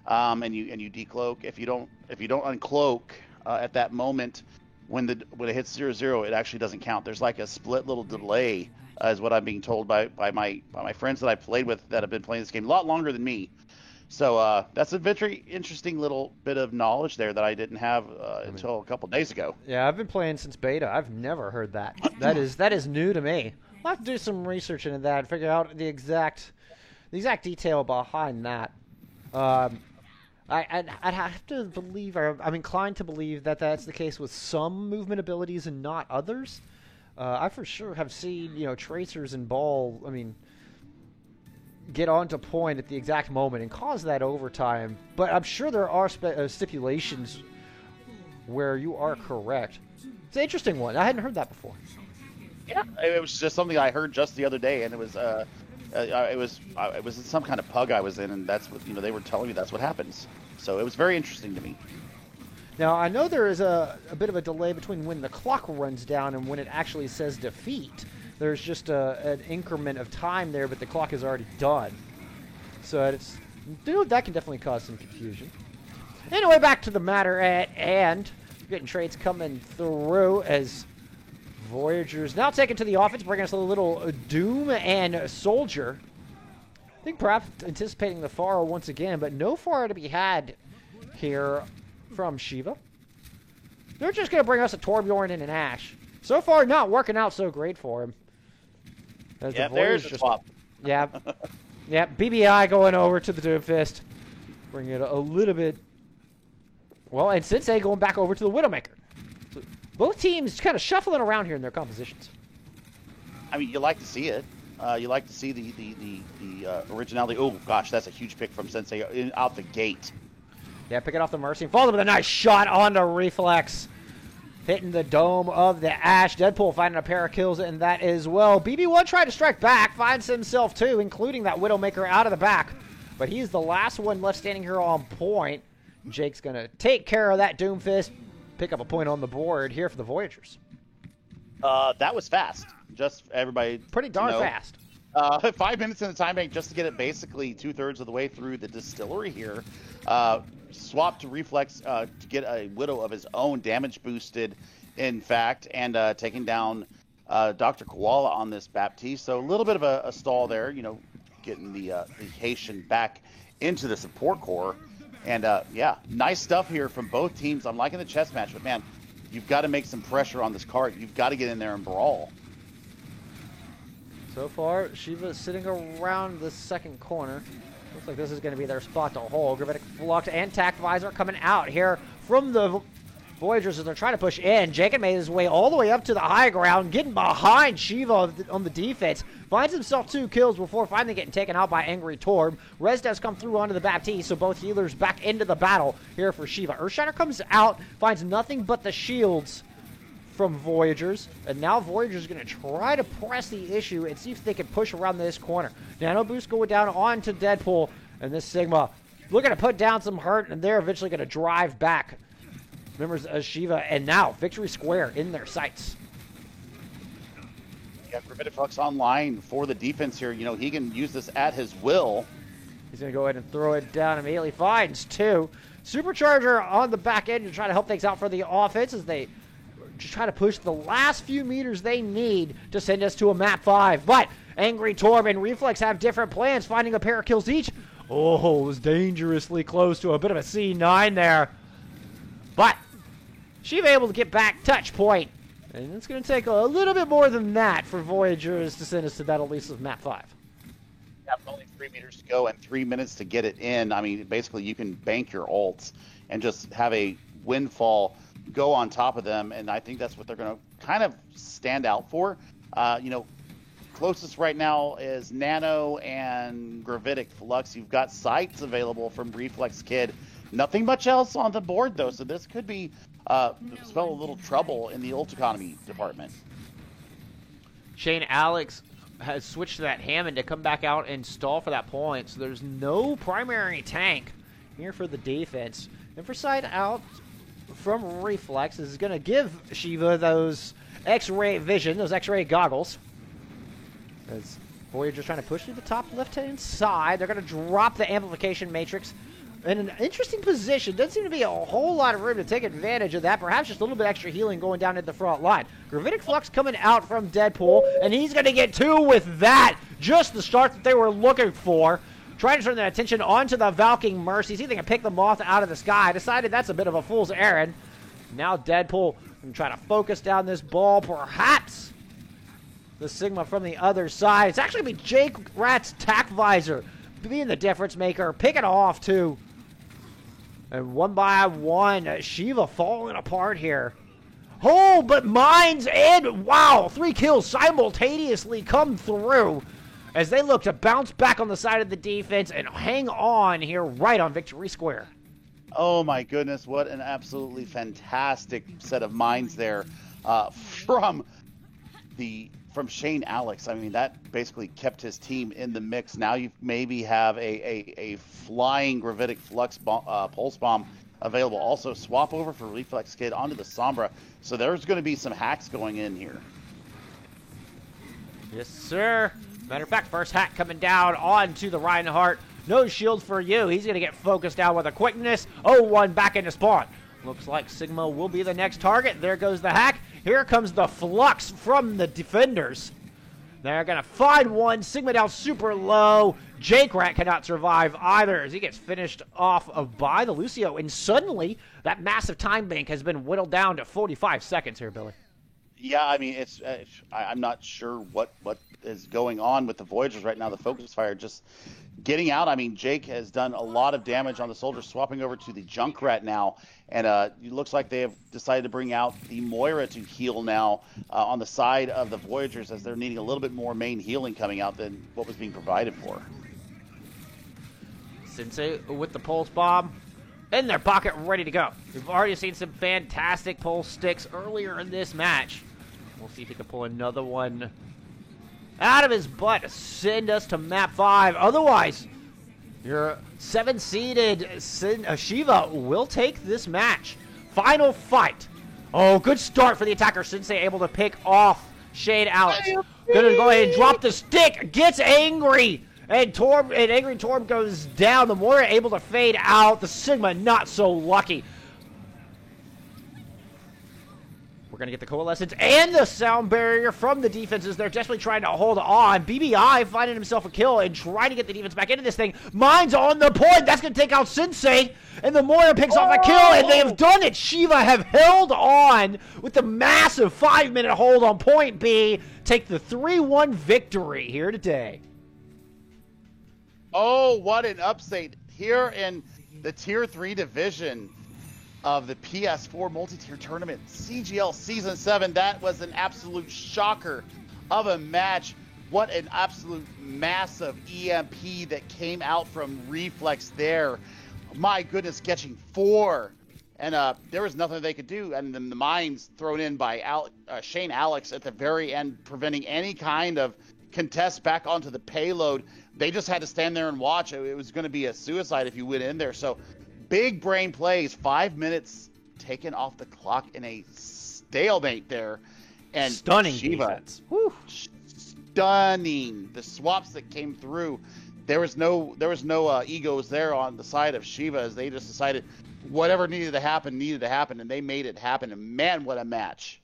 Speaker 2: and you decloak. If you don't uncloak at that moment, when it hits 0-0, it actually doesn't count. There's like a split little delay, is what I'm being told by my friends that I played with that have been playing this game a lot longer than me. So that's a very interesting little bit of knowledge there that I didn't have until a couple days ago.
Speaker 1: Yeah, I've been playing since beta. I've never heard that. That is new to me. I'll have to do some research into that and figure out the exact detail behind that. I'd have to believe, or I'm inclined to believe that that's the case with some movement abilities and not others. I for sure have seen tracers and ball. Get onto point at the exact moment and cause that overtime. But I'm sure there are stipulations where you are correct. It's an interesting one. I hadn't heard that before.
Speaker 2: Yeah, it was just something I heard just the other day, and it was some kind of pug I was in, and that's what they were telling me that's what happens. So it was very interesting to me.
Speaker 1: Now I know there is a bit of a delay between when the clock runs down and when it actually says defeat. There's just an increment of time there, but the clock is already done. So that can definitely cause some confusion. Anyway, back to the matter at hand. Getting trades coming through as Voyagers now taken to the offense, bringing us a little Doom and Soldier. I think perhaps anticipating the Pharah once again, but no Pharah to be had here from Shiva. They're just going to bring us a Torbjorn and an Ashe. So far, not working out so great for him. As
Speaker 2: there's the swap.
Speaker 1: Yeah. Yeah, BBI going over to the Doomfist. Bringing it a little bit. Well, and Sensei going back over to the Widowmaker. So both teams kind of shuffling around here in their compositions.
Speaker 2: You like to see it. You like to see the originality. Oh, gosh, that's a huge pick from Sensei out the gate.
Speaker 1: Yeah, picking off the Mercy. Followed with a nice shot onto Reflex. Hitting the dome of the Ashe. Deadpool finding a pair of kills in that as well. BB1 tried to strike back. Finds himself two, including that Widowmaker out of the back. But he's the last one left standing here on point. Jake's going to take care of that Doomfist. Pick up a point on the board here for the Voyagers.
Speaker 2: That was fast. Just everybody.
Speaker 1: Pretty darn fast.
Speaker 2: 5 minutes in the time bank just to get it basically 2/3 of the way through the distillery here. Swap to Reflex to get a Widow of his own, damage boosted, in fact, and taking down Dr. Koala on this Baptiste. So a little bit of a stall there, getting the Haitian back into the support core. And yeah, nice stuff here from both teams. I'm liking the chess match, but man, you've got to make some pressure on this card. You've got to get in there and brawl.
Speaker 1: So far, Shiva sitting around the second corner. Looks like this is going to be their spot to hold. Gravitic Flux and Tact Visor coming out here from the Voyagers as they're trying to push in. Jacob made his way all the way up to the high ground, getting behind Shiva on the defense. Finds himself 2 kills before finally getting taken out by Angry Torb. Rez does come through onto the Baptiste, so both healers back into the battle here for Shiva. Earthshiner comes out, finds nothing but the shields from Voyagers, and now Voyagers going to try to press the issue and see if they can push around this corner. Nano Boost going down onto Deadpool, and this Sigma looking to put down some hurt, and they're eventually going to drive back members of Shiva, and now Victory Square in their sights.
Speaker 2: Yeah, Gravitic Flux online for the defense here. He can use this at his will.
Speaker 1: He's going to go ahead and throw it down immediately. Finds 2. Supercharger on the back end to try to help things out for the offense as they just try to push the last few meters they need to send us to a map 5. But Angry Torb and Reflex have different plans, finding a pair of kills each. Oh, it was dangerously close to a bit of a C9 there. But Shiva able to get back touch point. And it's going to take a little bit more than that for Voyagers to send us to Battle Lisa's map 5.
Speaker 2: Yeah, only 3 meters to go and 3 minutes to get it in. Basically you can bank your ults and just have a windfall go on top of them, and I think that's what they're going to kind of stand out for. Closest right now is Nano and Gravitic Flux. You've got sights available from Reflex Kid. Nothing much else on the board, though, so this could be spell a little trouble in the ult economy department.
Speaker 1: Shane Alex has switched to that Hammond to come back out and stall for that point, so there's no primary tank here for the defense. And for side out from Reflex is going to give Shiva those X-ray vision, those X-ray goggles. As Voyager's trying to push to the top left-hand side. They're going to drop the amplification matrix in an interesting position. Doesn't seem to be a whole lot of room to take advantage of that. Perhaps just a little bit extra healing going down at the front line. Gravitic Flux coming out from Deadpool, and he's going to get 2 with that. Just the start that they were looking for. Trying to turn their attention onto the Valking Mercy. See if they can pick the moth out of the sky. Decided that's a bit of a fool's errand. Now Deadpool can try to focus down this ball. Perhaps the Sigma from the other side. It's actually going to be Jake Rat's Tac Visor being the difference maker. Picking off, too. And one by one, Shiva falling apart here. Oh, but Mines and, wow, 3 kills simultaneously come through as they look to bounce back on the side of the defense and hang on here right on Victory Square.
Speaker 2: Oh my goodness, what an absolutely fantastic set of minds there from Shane Alex. I mean, that basically kept his team in the mix. Now you maybe have a flying Gravitic Flux Pulse Bomb available. Also, swap over for Reflex Kid onto the Sombra. So there's going to be some hacks going in here.
Speaker 1: Yes, sir. Matter of fact, first hack coming down onto the Reinhardt. No shield for you. He's going to get focused down with a quickness. 0-1 back into spawn. Looks like Sigma will be the next target. There goes the hack. Here comes the Flux from the defenders. They're going to find one. Sigma down super low. Jake Rat cannot survive either as he gets finished off by the Lucio. And suddenly, that massive time bank has been whittled down to 45 seconds here, Billy.
Speaker 2: Yeah, I mean, I'm not sure what is going on with the Voyagers right now. The focus fire just getting out. I mean, Jake has done a lot of damage on the soldiers, swapping over to the Junkrat now. And it looks like they have decided to bring out the Moira to heal now on the side of the Voyagers as they're needing a little bit more main healing coming out than what was being provided for.
Speaker 1: Sensei with the Pulse Bomb in their pocket, ready to go. We've already seen some fantastic pulse sticks earlier in this match. We'll see if he can pull another one out of his butt to send us to map 5. Otherwise, your 7-seeded Shiva will take this match. Final fight. Oh, good start for the attacker. Sensei able to pick off Shade Alex. Gonna go ahead and drop the stick. Gets angry. And Angry Torb goes down. The Moira able to fade out. The Sigma not so lucky. We're going to get the Coalescence and the Sound Barrier from the defenses. They're desperately trying to hold on. BBI finding himself a kill and trying to get the defense back into this thing. Mine's on the point. That's going to take out Sensei. And the Moira picks off a kill, and they have done it. Shiva have held on with the massive 5-minute hold on point B. Take the 3-1 victory here today.
Speaker 2: Oh, what an upset here in the Tier 3 division of the PS4 multi-tier tournament, CGL Season 7. That was an absolute shocker of a match. What an absolute massive EMP that came out from Reflex there. My goodness, catching 4. And there was nothing they could do. And then the mines thrown in by Shane Alex at the very end, preventing any kind of contest back onto the payload. They just had to stand there and watch. It was going to be a suicide if you went in there. So big brain plays, 5 minutes taken off the clock in a stalemate there. And
Speaker 1: stunning
Speaker 2: Shiva,
Speaker 1: defense. Whew.
Speaker 2: Stunning. The swaps that came through, there was no egos there on the side of Shiva as they just decided whatever needed to happen, and they made it happen. And man, what a match.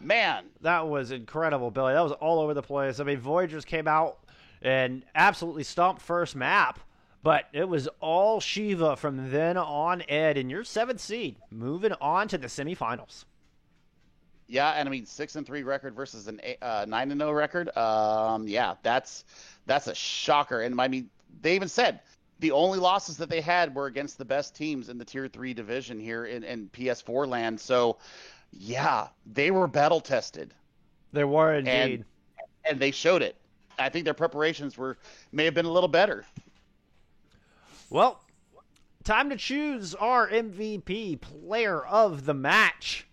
Speaker 2: Man.
Speaker 1: That was incredible, Billy. That was all over the place. I mean, Voyagers came out and absolutely stomped first map. But it was all Shiva from then on, Ed, and your 7th seed moving on to the semifinals.
Speaker 2: Yeah, and I mean 6-3 record versus an 9-0 record. Yeah, that's a shocker. And I mean, they even said the only losses that they had were against the best teams in the Tier 3 division here in PS4 land. So, yeah, they were battle tested.
Speaker 1: They were indeed,
Speaker 2: and they showed it. I think their preparations may have been a little better.
Speaker 1: Well, time to choose our MVP player of the match.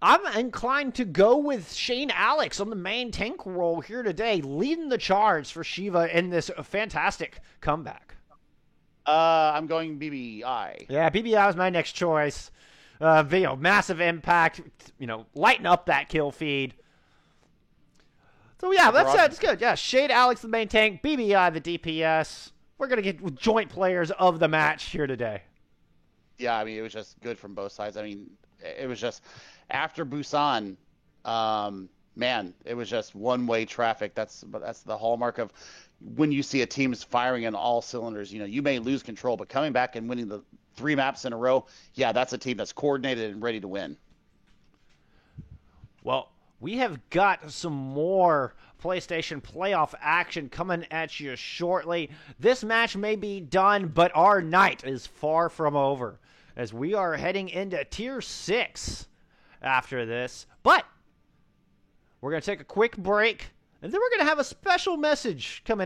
Speaker 1: I'm inclined to go with Shane Alex on the main tank role here today, leading the charge for Shiva in this fantastic comeback.
Speaker 2: I'm going BBI.
Speaker 1: Yeah, BBI was my next choice. Massive impact, lighten up that kill feed. So yeah, that's good. Yeah, Shade Alex the main tank, BBI the DPS. We're gonna get joint players of the match here today.
Speaker 2: Yeah, I mean, it was just good from both sides. I mean, it was just after Busan, man, it was just one-way traffic. That's the hallmark of when you see a team's firing in all cylinders. You know, you may lose control, but coming back and winning the 3 maps in a row, yeah, that's a team that's coordinated and ready to win.
Speaker 1: Well, we have got some more PlayStation playoff action coming at you shortly. This match may be done, but our night is far from over as we are heading into Tier 6 after this. But we're going to take a quick break, and then we're going to have a special message coming